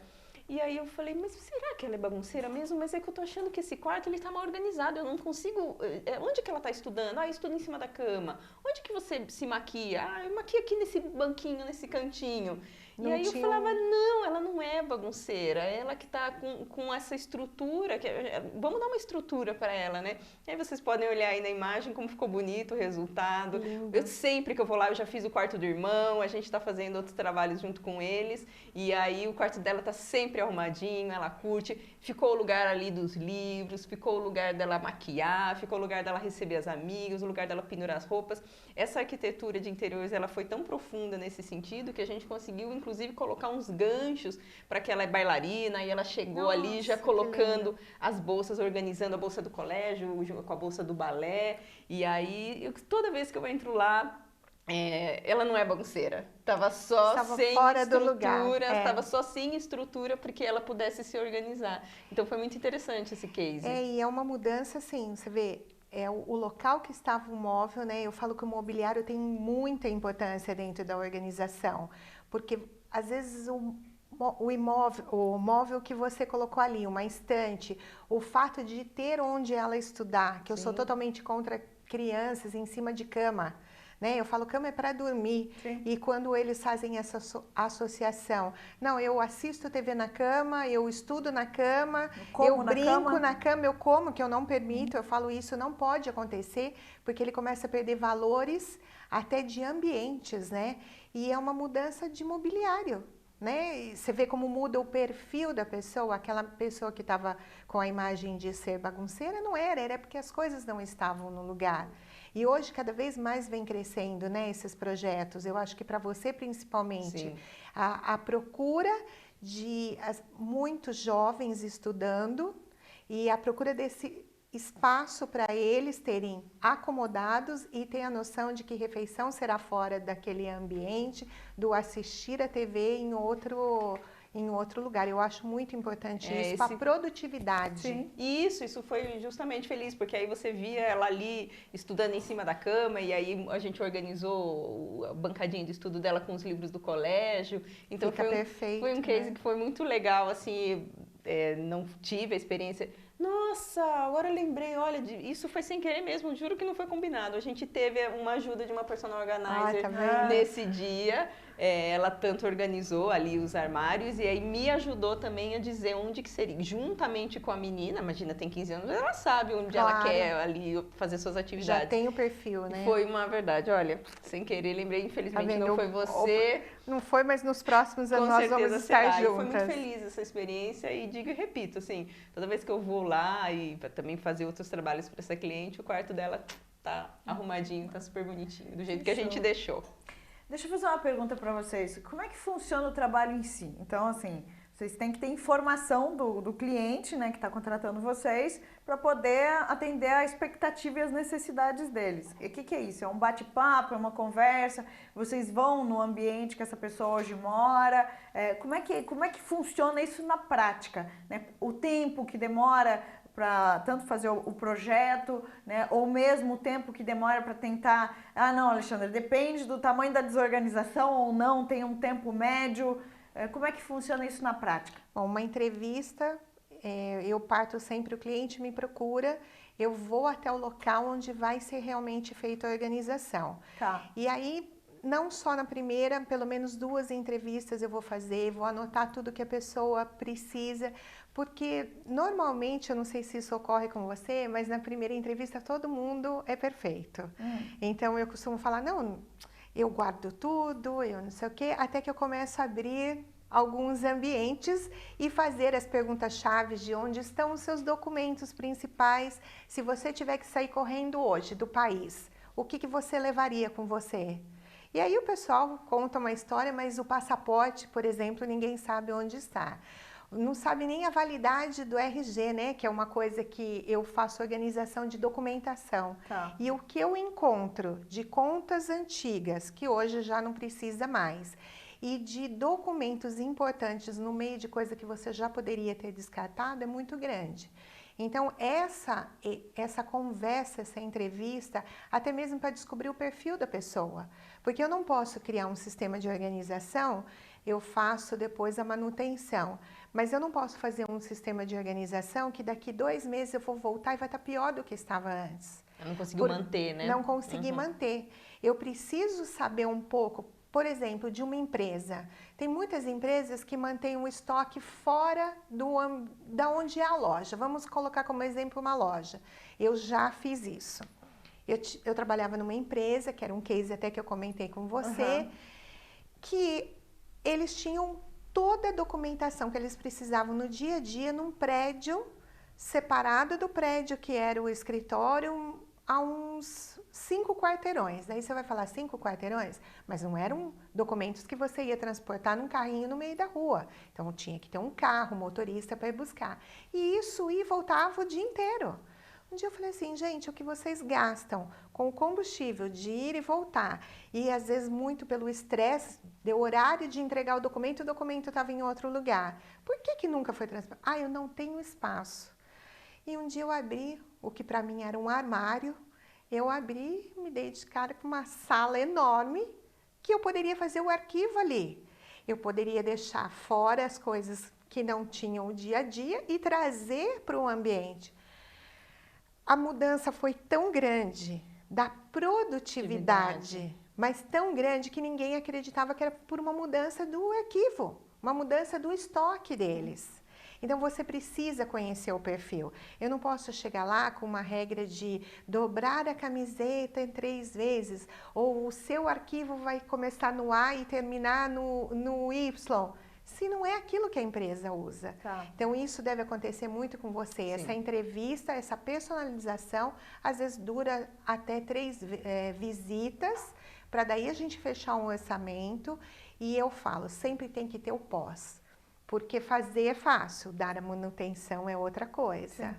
B: E aí eu falei, mas será que ela é bagunceira mesmo? Mas é que eu tô achando que esse quarto ele tá mal organizado, eu não consigo... Onde que ela tá estudando? Estuda em cima da cama. Onde que você se maquia? Eu maquio aqui nesse banquinho, nesse cantinho. E aí eu falava, não, ela não é bagunceira, ela que tá com essa estrutura, vamos dar uma estrutura para ela, né? E aí vocês podem olhar aí na imagem como ficou bonito o resultado. Lindo. Eu sempre que eu vou lá, eu já fiz o quarto do irmão, a gente tá fazendo outros trabalhos junto com eles, e aí o quarto dela tá sempre arrumadinho, ela curte, ficou o lugar ali dos livros, ficou o lugar dela maquiar, ficou o lugar dela receber as amigas, o lugar dela pendurar as roupas. Essa arquitetura de interiores, ela foi tão profunda nesse sentido que a gente conseguiu inclusive colocar uns ganchos para que ela é bailarina, e ela chegou ali já colocando as bolsas, organizando a bolsa do colégio com a bolsa do balé. E aí toda vez que eu entro lá, ela não é bagunceira, estava sem
C: fora
B: estrutura,
C: do lugar.
B: Estava só sem estrutura para que ela pudesse se organizar. Então foi muito interessante esse case.
C: E é uma mudança assim, você vê, o local que estava o móvel, né? Eu falo que o mobiliário tem muita importância dentro da organização, porque às vezes o móvel que você colocou ali, uma estante, o fato de ter onde ela estudar, que eu sou totalmente contra crianças em cima de cama, né? Eu falo, cama é para dormir. Sim. E quando eles fazem essa associação, não, eu assisto TV na cama, eu estudo na cama, eu brinco na cama, eu como, que eu não permito, eu falo, isso não pode acontecer, porque ele começa a perder valores até de ambientes, né? E é uma mudança de mobiliário, né? E você vê como muda o perfil da pessoa, aquela pessoa que estava com a imagem de ser bagunceira, não era porque as coisas não estavam no lugar. E hoje, cada vez mais vem crescendo, né, esses projetos. Eu acho que para você, principalmente, a procura de muitos jovens estudando e a procura desse espaço para eles terem acomodados e ter a noção de que refeição será fora daquele ambiente, do assistir a TV em outro lugar. Eu acho muito importante isso para a produtividade.
B: Sim. Isso foi justamente feliz, porque aí você via ela ali estudando em cima da cama, e aí a gente organizou a bancadinha de estudo dela com os livros do colégio. Então
C: perfeito,
B: foi um case que foi muito legal, assim, não tive a experiência Nossa, agora eu lembrei, olha, isso foi sem querer mesmo, juro que não foi combinado. A gente teve uma ajuda de uma personal organizer
C: tá vendo?
B: nesse dia. Ela tanto organizou ali os armários e aí me ajudou também a dizer onde que seria. Juntamente com a menina, imagina, tem 15 anos, ela sabe onde ela
C: Claro.
B: quer ali fazer suas atividades.
C: Já tem o perfil, né?
B: Foi uma verdade, olha, sem querer, lembrei, infelizmente não foi você.
C: Não foi, mas nos próximos anos
B: Com
C: nós vamos
B: certeza
C: estar
B: será.
C: juntas.
B: E foi muito feliz essa experiência e digo e repito, assim, toda vez que eu vou lá e pra também fazer outros trabalhos para essa cliente, o quarto dela tá arrumadinho, tá super bonitinho, do jeito que a gente deixou.
A: Deixa eu fazer uma pergunta para vocês. Como é que funciona o trabalho em si? Então, assim, vocês têm que ter informação do cliente, né, que está contratando vocês, para poder atender a expectativa e as necessidades deles. E o que é isso? É um bate-papo, é uma conversa? Vocês vão no ambiente que essa pessoa hoje mora? Como é que funciona isso na prática? Né? O tempo que demora para tanto fazer o projeto, né, ou mesmo o tempo que demora para tentar... Ah, não, Alexandre, depende do tamanho da desorganização ou não, tem um tempo médio. Como é que funciona isso na prática?
C: Bom, uma entrevista, eu parto sempre, o cliente me procura, eu vou até o local onde vai ser realmente feita a organização.
A: Tá.
C: E aí, não só na primeira, pelo menos 2 entrevistas eu vou fazer, vou anotar tudo que a pessoa precisa, porque normalmente, eu não sei se isso ocorre com você, mas na primeira entrevista todo mundo é perfeito. Então eu costumo falar, não, eu guardo tudo, eu não sei o quê, até que eu começo a abrir alguns ambientes e fazer as perguntas-chave de onde estão os seus documentos principais. Se você tiver que sair correndo hoje do país, o que você levaria com você? E aí o pessoal conta uma história, mas o passaporte, por exemplo, ninguém sabe onde está. Não sabe nem a validade do RG, né? Que é uma coisa que eu faço organização de documentação.
A: Tá.
C: E o que eu encontro de contas antigas, que hoje já não precisa mais, e de documentos importantes no meio de coisa que você já poderia ter descartado, é muito grande. Então, essa conversa, essa entrevista, até mesmo para descobrir o perfil da pessoa. Porque eu não posso criar um sistema de organização, eu faço depois a manutenção. Mas eu não posso fazer um sistema de organização que daqui 2 meses eu vou voltar e vai estar pior do que estava antes.
B: Eu não conseguiu manter, né?
C: Não consegui manter. Eu preciso saber um pouco, por exemplo, de uma empresa. Tem muitas empresas que mantêm um estoque fora da onde é a loja. Vamos colocar como exemplo uma loja. Eu já fiz isso. Eu trabalhava numa empresa, que era um case até que eu comentei com você, que eles tinham toda a documentação que eles precisavam no dia a dia num prédio separado do prédio que era o escritório, a uns 5 quarteirões. Daí você vai falar 5 quarteirões? Mas não eram documentos que você ia transportar num carrinho no meio da rua. Então tinha que ter um carro, motorista para ir buscar. E isso ia e voltava o dia inteiro. Um dia eu falei assim, gente, o que vocês gastam com o combustível de ir e voltar, e às vezes muito pelo estresse, deu horário de entregar o documento estava em outro lugar. Por que nunca foi transportado? Ah, eu não tenho espaço. E um dia eu abri o que para mim era um armário, eu abri e me dei de cara com uma sala enorme que eu poderia fazer o arquivo ali. Eu poderia deixar fora as coisas que não tinham o dia a dia e trazer para o ambiente. A mudança foi tão grande da produtividade, mas tão grande que ninguém acreditava que era por uma mudança do arquivo, uma mudança do estoque deles. Então você precisa conhecer o perfil. Eu não posso chegar lá com uma regra de dobrar a camiseta em 3 vezes, ou o seu arquivo vai começar no A e terminar no Y. Se não é aquilo que a empresa usa.
A: Tá.
C: Então, isso deve acontecer muito com você.
B: Sim.
C: Essa entrevista, essa personalização, às vezes dura até 3 visitas, para daí a gente fechar um orçamento. E eu falo, sempre tem que ter o pós. Porque fazer é fácil, dar a manutenção é outra coisa.
A: Sim.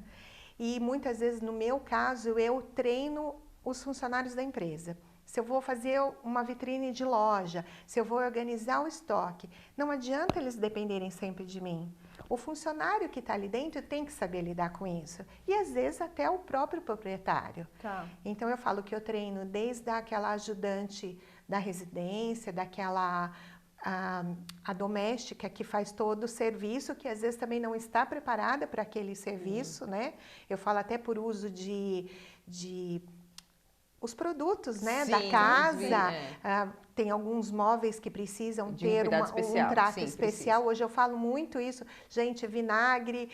C: E muitas vezes, no meu caso, eu treino os funcionários da empresa. Se eu vou fazer uma vitrine de loja, se eu vou organizar o estoque, não adianta eles dependerem sempre de mim. O funcionário que está ali dentro tem que saber lidar com isso. E às vezes até o próprio proprietário.
A: Tá.
C: Então eu falo que eu treino desde aquela ajudante da residência, daquela a doméstica que faz todo o serviço, que às vezes também não está preparada para aquele serviço, né? Eu falo até por uso de os produtos, né,
B: Sim,
C: da casa.
B: sim,
C: Tem alguns móveis que precisam
B: De um
C: ter
B: cuidado especial.
C: um trato
B: Sim,
C: especial.
B: precisa.
C: Hoje eu falo muito isso. Gente, vinagre,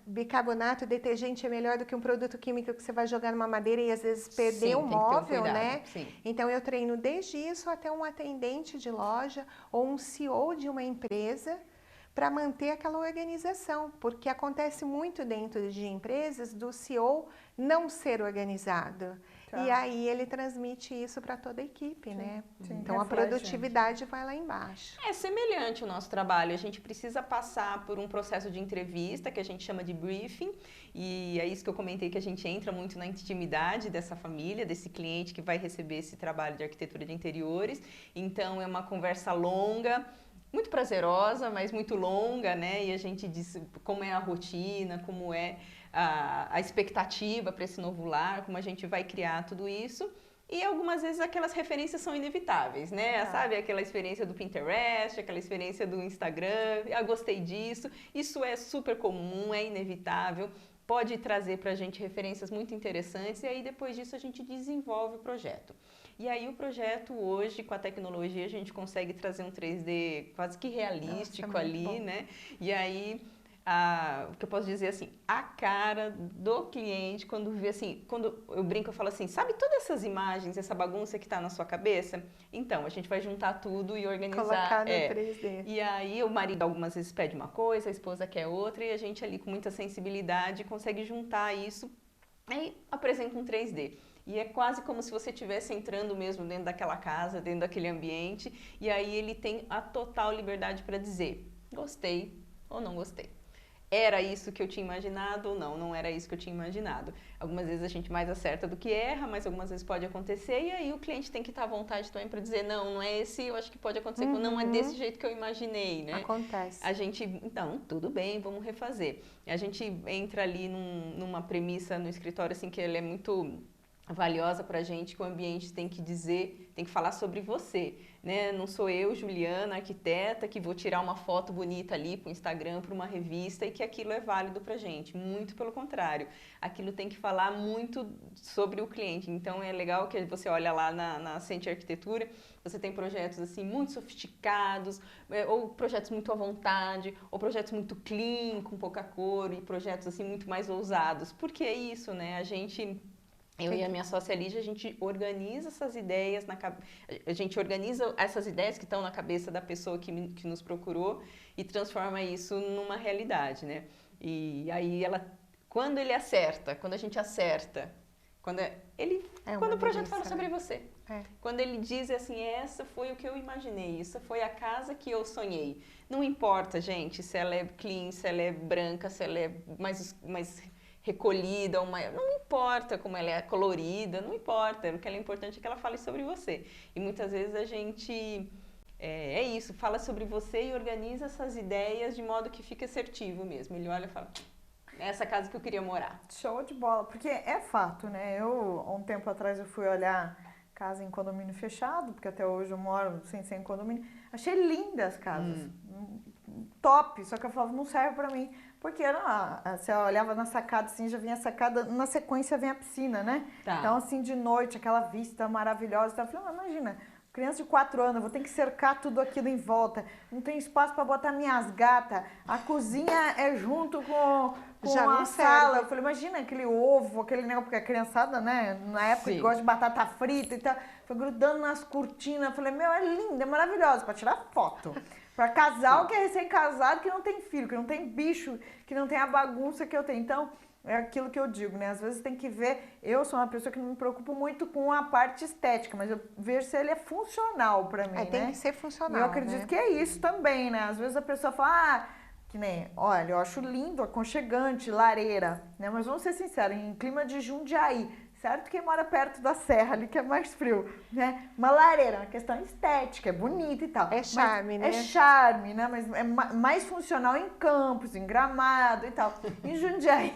C: bicarbonato, detergente é melhor do que um produto químico que você vai jogar numa madeira e às vezes perder
B: Sim,
C: o
B: tem que ter um
C: móvel,
B: cuidado,
C: né?
B: sim.
C: Então eu treino desde isso até um atendente de loja ou um CEO de uma empresa para manter aquela organização, porque acontece muito dentro de empresas do CEO não ser organizado.
A: Tá.
C: E aí ele transmite isso para toda a equipe, né?
A: sim,
C: Então a
A: reflete,
C: produtividade vai lá embaixo.
B: É semelhante o nosso trabalho. A gente precisa passar por um processo de entrevista que a gente chama de briefing, e é isso que eu comentei, que a gente entra muito na intimidade dessa família, desse cliente que vai receber esse trabalho de arquitetura de interiores. Então é uma conversa longa, muito prazerosa, mas muito longa, né? E a gente diz como é a rotina, como é a expectativa para esse novo lar, como a gente vai criar tudo isso. E algumas vezes aquelas referências são inevitáveis, né? Sabe, aquela experiência do Pinterest, aquela experiência do Instagram, gostei disso. Isso é super comum, é inevitável, pode trazer para a gente referências muito interessantes e aí depois disso a gente desenvolve o projeto. E aí o projeto hoje, com a tecnologia, a gente consegue trazer um 3D quase que realístico ali, bom, né? E aí... o que eu posso dizer assim, a cara do cliente quando vê assim, quando eu brinco, eu falo assim, sabe todas essas imagens, essa bagunça que está na sua cabeça? Então, a gente vai juntar tudo e organizar.
C: Colocar no 3D.
B: E aí o marido algumas vezes pede uma coisa, a esposa quer outra e a gente ali com muita sensibilidade consegue juntar isso e apresenta um 3D. E é quase como se você estivesse entrando mesmo dentro daquela casa, dentro daquele ambiente, e aí ele tem a total liberdade para dizer, gostei ou não gostei. Era isso que eu tinha imaginado ou não, não era isso que eu tinha imaginado. Algumas vezes a gente mais acerta do que erra, mas algumas vezes pode acontecer e aí o cliente tem que estar à vontade também para dizer não, não é esse, eu acho que pode acontecer, não é desse jeito que eu imaginei, né?
C: Acontece.
B: A gente, então, tudo bem, vamos refazer. A gente entra ali numa premissa no escritório assim que ela é muito valiosa pra gente, que o ambiente tem que dizer, tem que falar sobre você, né? Não sou eu, Juliana, arquiteta, que vou tirar uma foto bonita ali pro Instagram, para uma revista e que aquilo é válido pra gente. Muito pelo contrário. Aquilo tem que falar muito sobre o cliente. Então é legal que você olha lá na Sente Arquitetura, você tem projetos assim muito sofisticados, ou projetos muito à vontade, ou projetos muito clean, com pouca cor, e projetos assim muito mais ousados. Porque é isso, né? Eu e a minha sócia Lígia, a gente organiza essas ideias a gente organiza essas ideias que estão na cabeça da pessoa que nos procurou e transforma isso numa realidade, né? E aí quando ele acerta, quando a gente acerta, quando o projeto fala sobre você. Quando ele diz assim, essa foi o que eu imaginei, essa foi a casa que eu sonhei. Não importa, gente, se ela é clean, se ela é branca, se ela é mais recolhida, não importa como ela é colorida, não importa, o que é importante é que ela fale sobre você. E muitas vezes a gente, é isso, fala sobre você e organiza essas ideias de modo que fica assertivo mesmo. Ele olha e fala, é essa casa que eu queria morar.
A: Show de bola, porque é fato, né? Há um tempo atrás eu fui olhar casa em condomínio fechado, porque até hoje eu moro sem ser em condomínio. Achei lindas as casas, top, só que eu falava, não serve pra mim. Porque você olhava na sacada, assim, já vinha a sacada, na sequência vem a piscina, né?
B: Tá.
A: Então, assim, de noite, aquela vista maravilhosa. Eu falei, imagina, criança de 4 anos, eu vou ter que cercar tudo aquilo em volta. Não tem espaço para botar minhas gatas. A cozinha é junto com a sala. Eu falei, imagina aquele ovo, aquele negócio, porque a criançada, né, na época que gosta de batata frita e tal, foi grudando nas cortinas. Eu falei, é linda, é maravilhosa, para tirar foto. Para casal que é recém-casado, que não tem filho, que não tem bicho, que não tem a bagunça que eu tenho. Então, é aquilo que eu digo, né? Às vezes tem que ver... Eu sou uma pessoa que não me preocupo muito com a parte estética, mas eu vejo se ele é funcional para mim, né?
C: Tem que ser funcional,
A: e eu acredito que é isso também, né? Às vezes a pessoa fala, que nem... Olha, eu acho lindo, aconchegante, lareira, né? Mas vamos ser sinceros, em clima de Jundiaí... Certo? Quem mora perto da serra ali, que é mais frio, né? Uma lareira, é uma questão estética, é bonita e tal.
C: É charme, né?
A: É charme, né? Mas é mais funcional em Campos, em Gramado e tal. Em Jundiaí...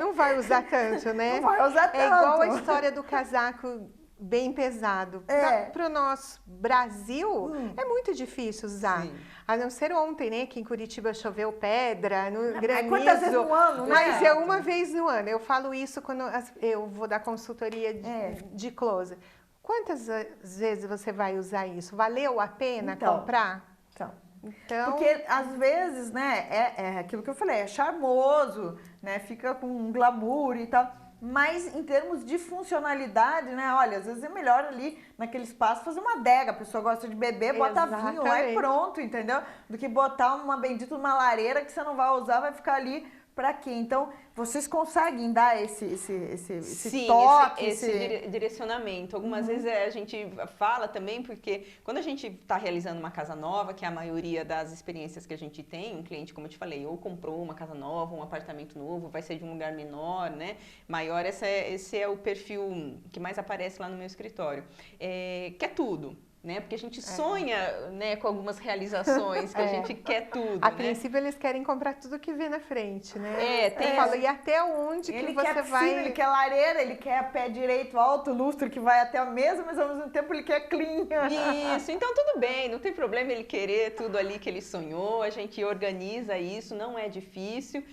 C: Não vai usar tanto, né?
A: Não vai usar tanto.
C: É igual a história do casaco bem pesado. Para o nosso Brasil, é muito difícil usar.
B: Sim.
C: A não ser ontem, né, que em Curitiba choveu pedra, no granizo.
A: Quantas vezes no ano, né?
C: Mas é uma vez no ano. Eu falo isso quando eu vou dar consultoria de close. Quantas vezes você vai usar isso? Valeu a pena comprar? Então,
A: porque às vezes, né, é aquilo que eu falei, é charmoso, né, fica com um glamour e tal. Mas em termos de funcionalidade, né? Olha, às vezes é melhor ali naquele espaço fazer uma adega. A pessoa gosta de beber, bota vinho lá e pronto, entendeu? Do que botar uma bendita uma lareira que você não vai usar, vai ficar ali pra quê? Então, vocês conseguem dar esse
B: Sim,
A: toque?
B: esse direcionamento. Algumas vezes a gente fala também, porque quando a gente está realizando uma casa nova, que é a maioria das experiências que a gente tem, um cliente, como eu te falei, ou comprou uma casa nova, um apartamento novo, vai ser de um lugar menor, né? Maior, esse é o perfil que mais aparece lá no meu escritório. Quer tudo. Né? Porque a gente sonha, né, com algumas realizações, que a gente quer tudo.
C: A
B: né?
C: princípio, eles querem comprar tudo que vê na frente, né?
B: Tem
C: falo, e até onde
A: ele
C: que você
A: quer
C: vai...
A: piscina, ele quer lareira, ele quer pé direito alto, lustre que vai até a mesa, mas ao mesmo tempo ele quer clean.
B: Isso, então tudo bem, não tem problema ele querer tudo ali que ele sonhou, a gente organiza isso, não é difícil.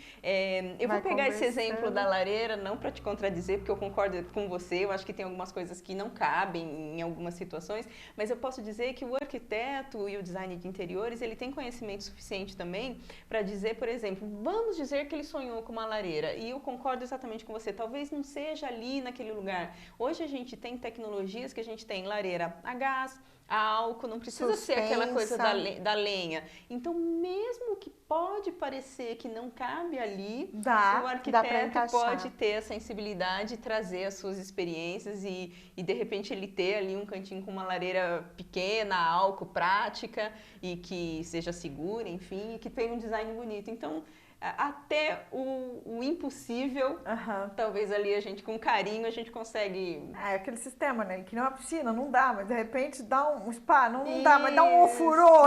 B: Eu vou pegar esse exemplo da lareira, não para te contradizer, porque eu concordo com você, eu acho que tem algumas coisas que não cabem em algumas situações, mas eu posso dizer que o arquiteto e o design de interiores, ele tem conhecimento suficiente também para dizer, por exemplo, vamos dizer que ele sonhou com uma lareira, e eu concordo exatamente com você, talvez não seja ali naquele lugar. Hoje a gente tem tecnologias que a gente tem lareira a gás, a álcool, não precisa ser aquela coisa da lenha. Então, mesmo que pode parecer que não cabe ali, o arquiteto pode ter a sensibilidade de trazer as suas experiências e de repente ele ter ali um cantinho com uma lareira pequena, álcool, prática e que seja segura, enfim, e que tenha um design bonito. Então, até o impossível, talvez ali a gente com carinho a gente consegue...
A: É aquele sistema, né? Que não é uma piscina, não dá, mas de repente dá um spa, não dá, mas dá um ofurô.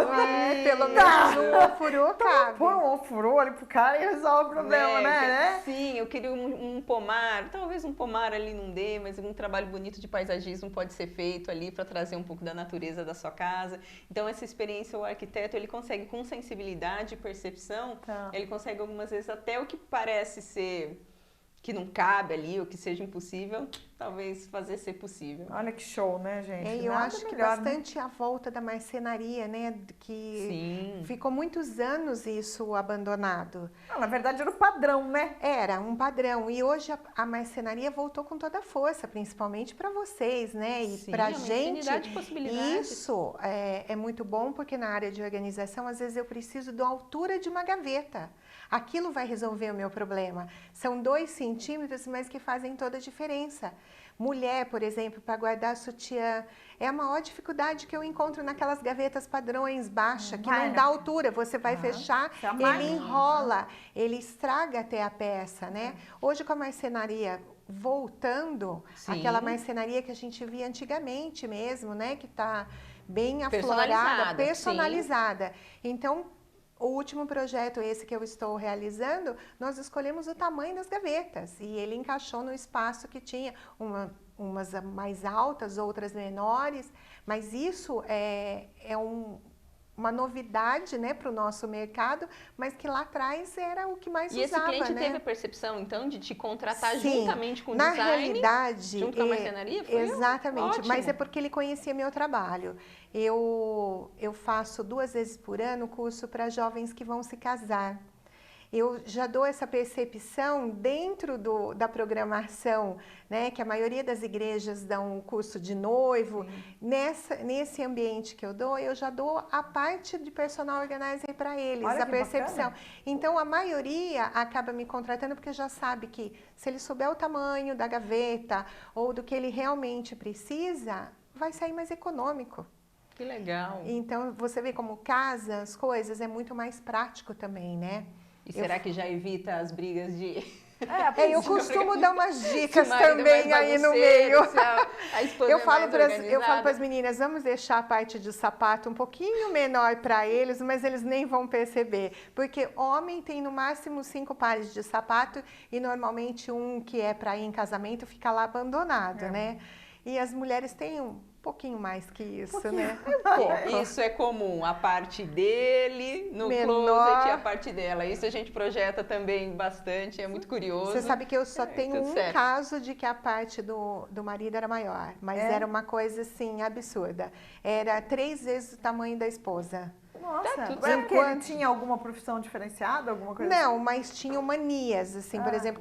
C: Pelo menos um ofurô cabe.
A: Põe um ofurô ali pro cara e resolve o problema, né?
B: Sim, eu queria um pomar, talvez um pomar ali não dê, mas um trabalho bonito de paisagismo pode ser feito ali para trazer um pouco da natureza da sua casa. Então essa experiência, o arquiteto, ele consegue com sensibilidade e percepção, ele consegue algumas vezes até o que parece ser que não cabe ali ou que seja impossível, talvez fazer ser possível.
A: Olha que show, né, gente?
C: Eu acho que bastante a volta da marcenaria, né, que ficou muitos anos isso abandonado.
A: Na verdade era o padrão, né?
C: Era um padrão e hoje a marcenaria voltou com toda a força, principalmente para vocês, né, e para gente.
B: Infinidade de possibilidades.
C: Isso é muito bom porque na área de organização às vezes eu preciso da altura de uma gaveta. Aquilo vai resolver o meu problema. São 2 centímetros, mas que fazem toda a diferença. Mulher, por exemplo, para guardar sutiã, é a maior dificuldade que eu encontro naquelas gavetas padrões baixas, que não dá altura. Você vai fechar, ele enrola, ele estraga até a peça, né? Hoje com a marcenaria voltando, aquela marcenaria que a gente via antigamente mesmo, né? Que está bem aflorada, personalizada. Então, o último projeto, esse que eu estou realizando, nós escolhemos o tamanho das gavetas e ele encaixou no espaço que tinha, umas mais altas, outras menores, mas isso é uma novidade, né, para o nosso mercado, mas que lá atrás era o que mais usava,
B: E esse cliente
C: né?
B: teve a percepção, então, de te contratar juntamente com o
C: na
B: design?
C: Realidade,
B: junto com a marcenaria? Foi
C: exatamente,
B: ótimo.
C: Mas é porque ele conhecia meu trabalho. Eu faço 2 vezes por ano curso para jovens que vão se casar. Eu já dou essa percepção dentro da programação, né, que a maioria das igrejas dão um curso de noivo. Nesse ambiente que eu já dou a parte de personal organizer para eles, a percepção. Bacana. Então, a maioria acaba me contratando porque já sabe que se ele souber o tamanho da gaveta ou do que ele realmente precisa, vai sair mais econômico.
B: Que legal.
C: Então, você vê como casa, as coisas, é muito mais prático também, né?
B: E será que já evita as brigas de...
C: eu costumo dar umas dicas também aí no meio. Eu falo para as meninas, vamos deixar a parte de sapato um pouquinho menor para eles, mas eles nem vão perceber. Porque homem tem no máximo 5 pares de sapato e normalmente um que é para ir em casamento fica lá abandonado, né? E as mulheres têm um pouquinho mais que isso, né?
B: Isso é comum, a parte dele no
C: Menor.
B: closet e a parte dela. Isso a gente projeta também bastante, é muito curioso.
C: Você sabe que eu só tenho
B: tudo
C: um
B: certo.
C: caso de que a parte do marido era maior, mas era uma coisa assim absurda. Era 3 vezes o tamanho da esposa.
A: Nossa,
B: tudo
A: é porque ele
C: certo.
A: tinha alguma profissão diferenciada, alguma coisa
C: Não,
A: assim?
C: mas tinham manias, assim, por exemplo,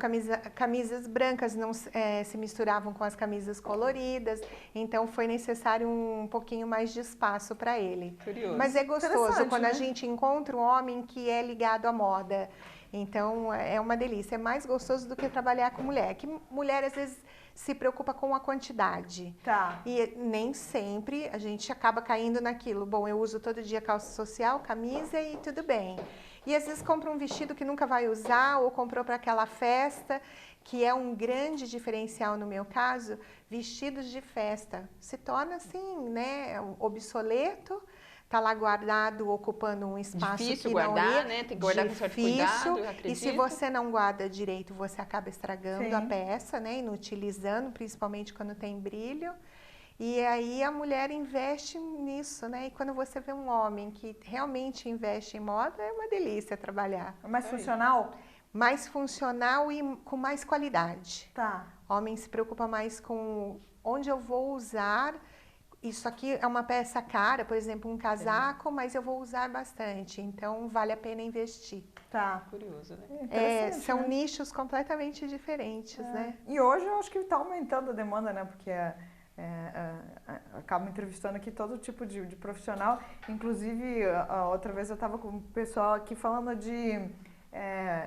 C: camisas brancas não se misturavam com as camisas coloridas, então foi necessário um pouquinho mais de espaço para ele.
B: Curioso.
C: Mas é gostoso
A: Interessante,
C: quando
A: né?
C: a gente encontra um homem que é ligado à moda. Então é uma delícia, é mais gostoso do que trabalhar com mulher, que mulher às vezes se preocupa com a quantidade.
A: Tá.
C: E nem sempre a gente acaba caindo naquilo. Bom, eu uso todo dia calça social, camisa e tudo bem. E às vezes compra um vestido que nunca vai usar ou comprou para aquela festa, que é um grande diferencial no meu caso, vestidos de festa. Se torna assim, né, obsoleto, tá lá guardado, ocupando um espaço
B: Difícil
C: que
B: guardar,
C: não ia.
B: né? Tem que guardar com certo cuidado, eu acredito.
C: E se você não guarda direito, você acaba estragando a
A: Sim.
C: peça, né? Inutilizando, principalmente quando tem brilho. E aí a mulher investe nisso, né? E quando você vê um homem que realmente investe em moda, é uma delícia trabalhar.
A: É mais funcional?
C: Mais funcional e com mais qualidade.
A: Tá.
C: Homem se preocupa mais com onde eu vou usar. Isso aqui é uma peça cara, por exemplo, um casaco, mas eu vou usar bastante, então vale a pena investir.
A: Tá.
B: Curioso, né?
A: Interessante,
C: São
A: né?
C: nichos completamente diferentes, né?
A: E hoje eu acho que está aumentando a demanda, né? Porque acabo entrevistando aqui todo tipo de profissional. Inclusive, outra vez eu estava com o pessoal aqui falando de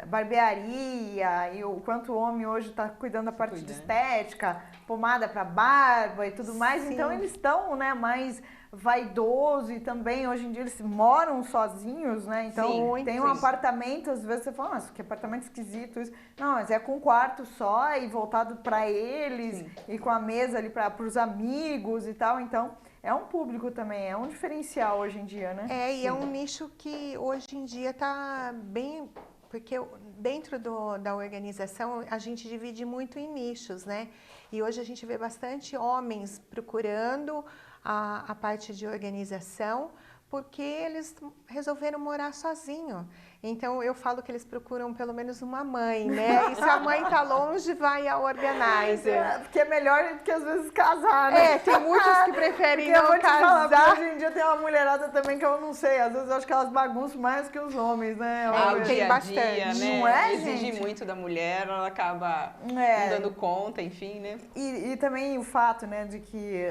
A: barbearia e o quanto o homem hoje está cuidando da parte de estética, pomada para barba e tudo mais.
C: Sim.
A: Então, eles estão, né, mais vaidoso e também hoje em dia eles moram sozinhos, né? Então
B: Sim,
A: tem um
B: sim.
A: apartamento, às vezes você fala, nossa, que apartamento esquisito isso. Não, mas é com um quarto só e voltado para eles e com a mesa ali para os amigos e tal. Então é um público também, é um diferencial hoje em dia, né?
C: E é um nicho que hoje em dia está bem, porque dentro da organização a gente divide muito em nichos, né? E hoje a gente vê bastante homens procurando a parte de organização, porque eles resolveram morar sozinho. Então, eu falo que eles procuram pelo menos uma mãe, né? E se a mãe tá longe, vai ao organizer.
A: Porque é melhor do que às vezes casar, né?
C: Tem muitos que preferem
A: Porque eu vou
C: não
A: te falar, porque
C: casar.
A: hoje em dia tem uma mulherada também que eu não sei, às vezes eu acho que elas bagunçam mais que os homens, né?
B: O
C: tem
B: dia a dia,
C: bastante.
B: né?
A: Não é,
B: Exige
A: gente?
B: muito da mulher, ela acaba não dando conta, enfim, né?
A: E também o fato, né, de que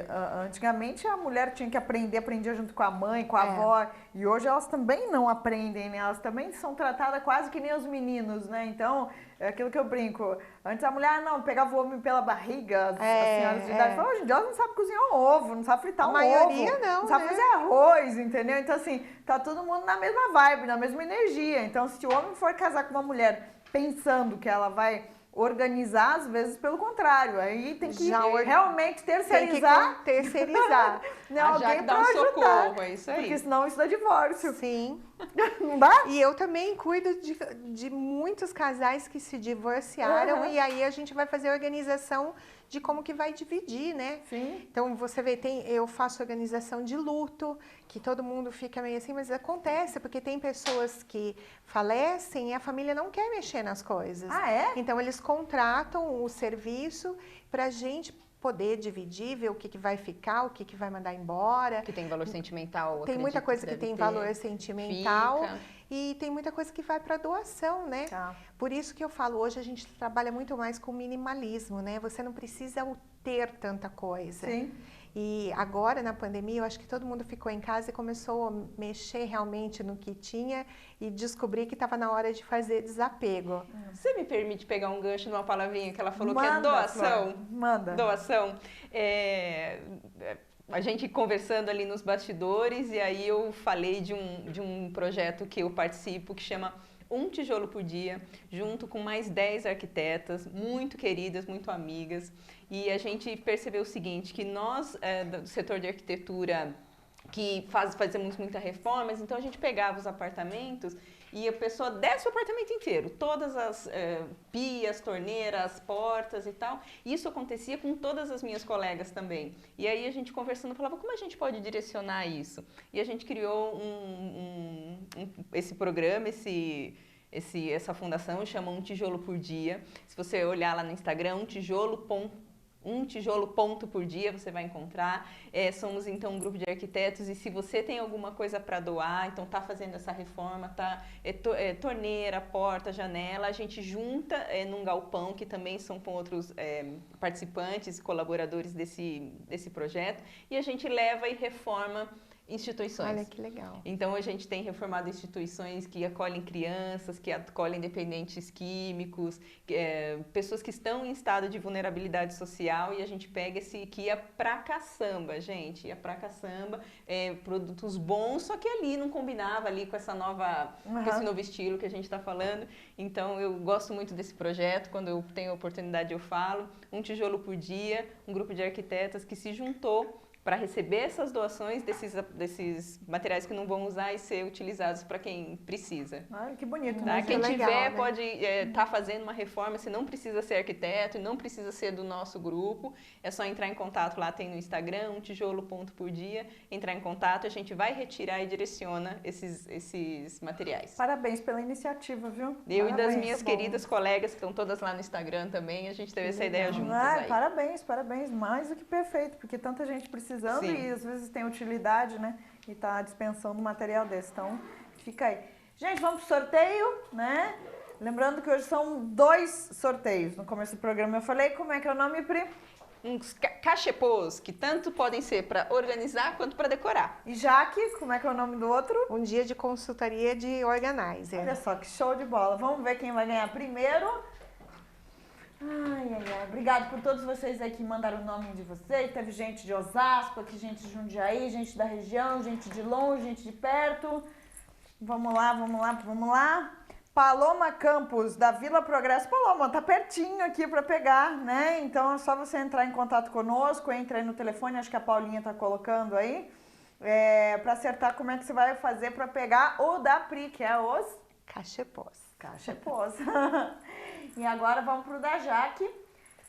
A: antigamente a mulher tinha que aprendia junto com a mãe, com a avó, e hoje elas também não aprendem, né? Elas também são tratadas quase que nem os meninos, né? Então, é aquilo que eu brinco. Antes a mulher não pegava o homem pela barriga, as senhoras de idade. Hoje em dia elas não sabem cozinhar um ovo, não sabem fritar um ovo.
C: A maioria não,
A: sabe
C: né?
A: fazer arroz, entendeu? Então, assim, tá todo mundo na mesma vibe, na mesma energia. Então, se o homem for casar com uma mulher pensando que ela vai organizar, às vezes pelo contrário, aí tem que realmente terceirizar.
C: Tem que terceirizar.
A: Não,
B: Já
A: alguém
B: que dá
A: pra
B: um
A: ajudar,
B: socorro, é isso aí.
A: porque senão isso dá divórcio.
C: Sim.
A: Não dá?
C: E eu também cuido de muitos casais que se divorciaram e aí a gente vai fazer a organização de como que vai dividir, né?
A: Sim.
C: Então você vê, eu faço organização de luto, que todo mundo fica meio assim, mas acontece, porque tem pessoas que falecem e a família não quer mexer nas coisas.
A: Ah, é?
C: Então eles contratam o serviço pra gente poder dividir, ver o que vai ficar, o que vai mandar embora.
B: Que tem valor sentimental.
C: Tem muita coisa que tem valor sentimental e tem muita coisa que vai para doação, né?
A: Tá.
C: Por isso que eu falo, hoje a gente trabalha muito mais com minimalismo, né? Você não precisa ter tanta coisa.
A: Sim.
C: E agora, na pandemia, eu acho que todo mundo ficou em casa e começou a mexer realmente no que tinha e descobrir que estava na hora de fazer desapego.
B: Você me permite pegar um gancho numa palavrinha que ela falou
A: Manda,
B: que é doação?
A: Flor, manda.
B: Doação. A gente conversando ali nos bastidores e aí eu falei de um projeto que eu participo que chama Um Tijolo por Dia, junto com mais 10 arquitetas, muito queridas, muito amigas. E a gente percebeu o seguinte, que nós, do setor de arquitetura, que fazemos muitas reformas, então a gente pegava os apartamentos e a pessoa desce o apartamento inteiro, todas as pias, torneiras, portas e tal. Isso acontecia com todas as minhas colegas também. E aí a gente conversando falava, como a gente pode direcionar isso? E a gente criou esse programa, essa fundação, chama Um Tijolo por Dia. Se você olhar lá no Instagram, um tijolo ponto por dia, você vai encontrar. Somos então um grupo de arquitetos e se você tem alguma coisa para doar, então tá fazendo essa reforma, torneira, porta, janela, a gente junta num galpão que também são com outros participantes, colaboradores desse projeto, e a gente leva e reforma instituições.
C: Olha que legal.
B: Então a gente tem reformado instituições que acolhem crianças, que acolhem dependentes químicos, pessoas que estão em estado de vulnerabilidade social, e a gente pega esse que ia pra caçamba, gente, ia pra caçamba, produtos bons, só que ali não combinava ali com essa com esse novo estilo que a gente está falando. Então eu gosto muito desse projeto, quando eu tenho a oportunidade eu falo. Um tijolo por dia, um grupo de arquitetas que se juntou para receber essas doações desses materiais que não vão usar e ser utilizados para quem precisa.
A: Ai, que bonito.
B: Tá? Quem
C: legal,
B: tiver
C: né?
B: pode estar fazendo uma reforma, você não precisa ser arquiteto e não precisa ser do nosso grupo, é só entrar em contato, lá tem no Instagram, um tijolo ponto por dia, entrar em contato, a gente vai retirar e direciona esses materiais.
A: Parabéns pela iniciativa, viu?
B: Eu
A: Parabéns,
B: e das minhas
A: bom.
B: queridas colegas, que estão todas lá no Instagram também, a gente teve essa ideia juntas aí.
A: Parabéns, parabéns. Mais do que perfeito, porque tanta gente precisando.
B: Sim.
A: E às vezes tem utilidade, né? E tá dispensando um material desse. Então, fica aí. Gente, vamos pro sorteio, né? Lembrando que hoje são 2 sorteios. No começo do programa eu falei, como é que é o nome, Pri?
B: Uns cachepôs, que tanto podem ser para organizar quanto para decorar.
A: E Jaque, como é que é o nome do outro?
C: Um dia de consultoria de organizer.
A: Olha só, que show de bola. Vamos ver quem vai ganhar primeiro. Ai, ai, ai. Obrigado por todos vocês aí que mandaram o nome de vocês. Teve gente de Osasco, aqui gente de Jundiaí, gente da região, gente de longe, gente de perto. Vamos lá, vamos lá, vamos lá. Paloma Campos, da Vila Progresso. Paloma, tá pertinho aqui para pegar, né? Então é só você entrar em contato conosco, entra aí no telefone, acho que a Paulinha tá colocando aí, para acertar como é que você vai fazer para pegar o da Pri, que é os
C: Cachepós.
A: cachepôs. E agora vamos pro da Jaque,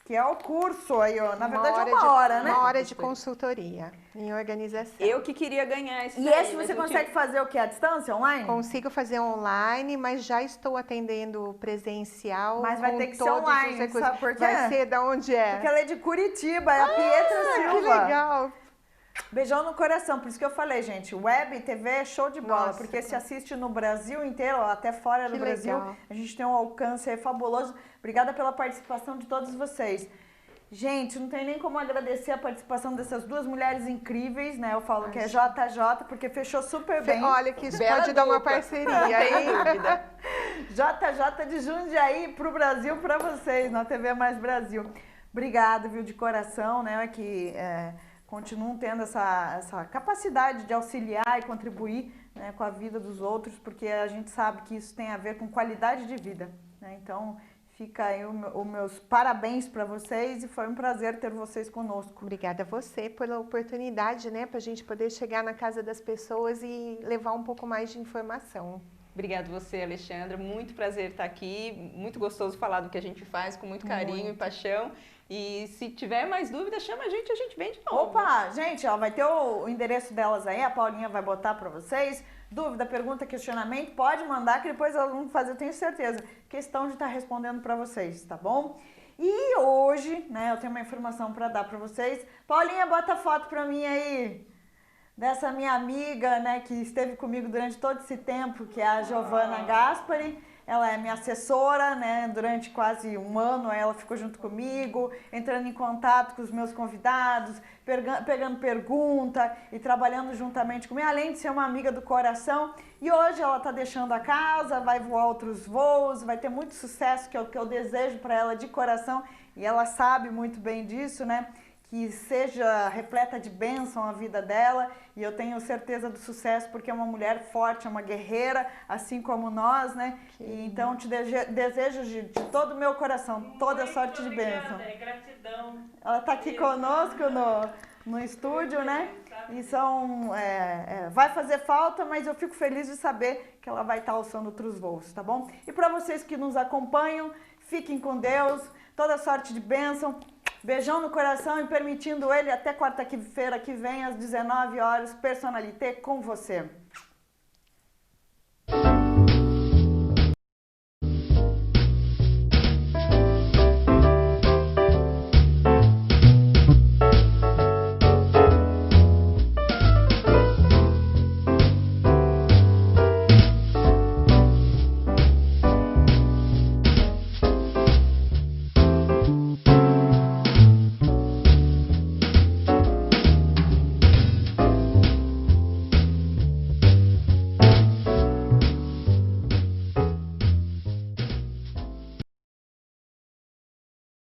A: que é o curso aí, ó. Na verdade é uma hora, né?
C: Uma hora de consultoria em organização.
B: Eu que queria ganhar esse
A: E
B: daí,
A: esse
B: mas
A: você
B: eu
A: consegue fazer o quê? À distância, online?
C: Consigo fazer online, mas já estou atendendo presencial.
A: Mas vai
C: com
A: ter que ser
C: todos os
A: online,
C: recursos.
A: sabe por quê?
C: Vai ser da onde é?
A: Porque ela é de Curitiba, é a Pietra Silva.
C: Que legal.
A: Beijão no coração, por isso que eu falei, gente, web, TV é show de bola,
C: Nossa,
A: porque se assiste no Brasil inteiro, ó, até fora do
C: Que
A: Brasil,
C: legal.
A: a gente tem um alcance aí fabuloso. Obrigada pela participação de todos vocês. Gente, não tem nem como agradecer a participação dessas 2 mulheres incríveis, né? Eu falo que é JJ, porque fechou super bem.
C: Olha que isso
B: Bela
C: pode dar uma
B: dupla.
C: parceria, hein?
B: dúvida.
A: JJ de Jundiaí pro Brasil, para vocês, na TV Mais Brasil. Obrigada, viu, de coração, né? Que continuam tendo essa capacidade de auxiliar e contribuir, né, com a vida dos outros, porque a gente sabe que isso tem a ver com qualidade de vida, né? Então, fica aí os meus parabéns para vocês e foi um prazer ter vocês conosco.
C: Obrigada a você pela oportunidade, né? Para a gente poder chegar na casa das pessoas e levar um pouco mais de informação.
B: Obrigada você, Alexandra. Muito prazer estar aqui. Muito gostoso falar do que a gente faz com muito carinho e paixão. E se tiver mais dúvidas, chama a gente vem de novo.
A: Opa, gente, ó, vai ter o endereço delas aí, a Paulinha vai botar para vocês. Dúvida, pergunta, questionamento, pode mandar que depois elas vão fazer, eu tenho certeza. Questão de estar respondendo para vocês, tá bom? E hoje, né, eu tenho uma informação para dar para vocês. Paulinha, bota a foto para mim aí. Dessa minha amiga, né, que esteve comigo durante todo esse tempo, que é a Giovana Gaspari. Ela é minha assessora, né, durante quase um ano, ela ficou junto comigo, entrando em contato com os meus convidados, pegando pergunta e trabalhando juntamente comigo, além de ser uma amiga do coração. E hoje ela está deixando a casa, vai voar outros voos, vai ter muito sucesso, que é o que eu desejo para ela de coração, e ela sabe muito bem disso, né? Que seja repleta de bênção a vida dela, e eu tenho certeza do sucesso porque é uma mulher forte, é uma guerreira, assim como nós, né? E então te desejo de todo o meu coração toda sorte de bênção.
E: Gratidão.
A: Ela está aqui conosco no no estúdio, né? E vai fazer falta, mas eu fico feliz de saber que ela vai estar alçando outros voos, tá bom? E para vocês que nos acompanham, fiquem com Deus, toda sorte de bênção, beijão no coração e permitindo ele até quarta-feira que vem às 19 horas, Personalité com você.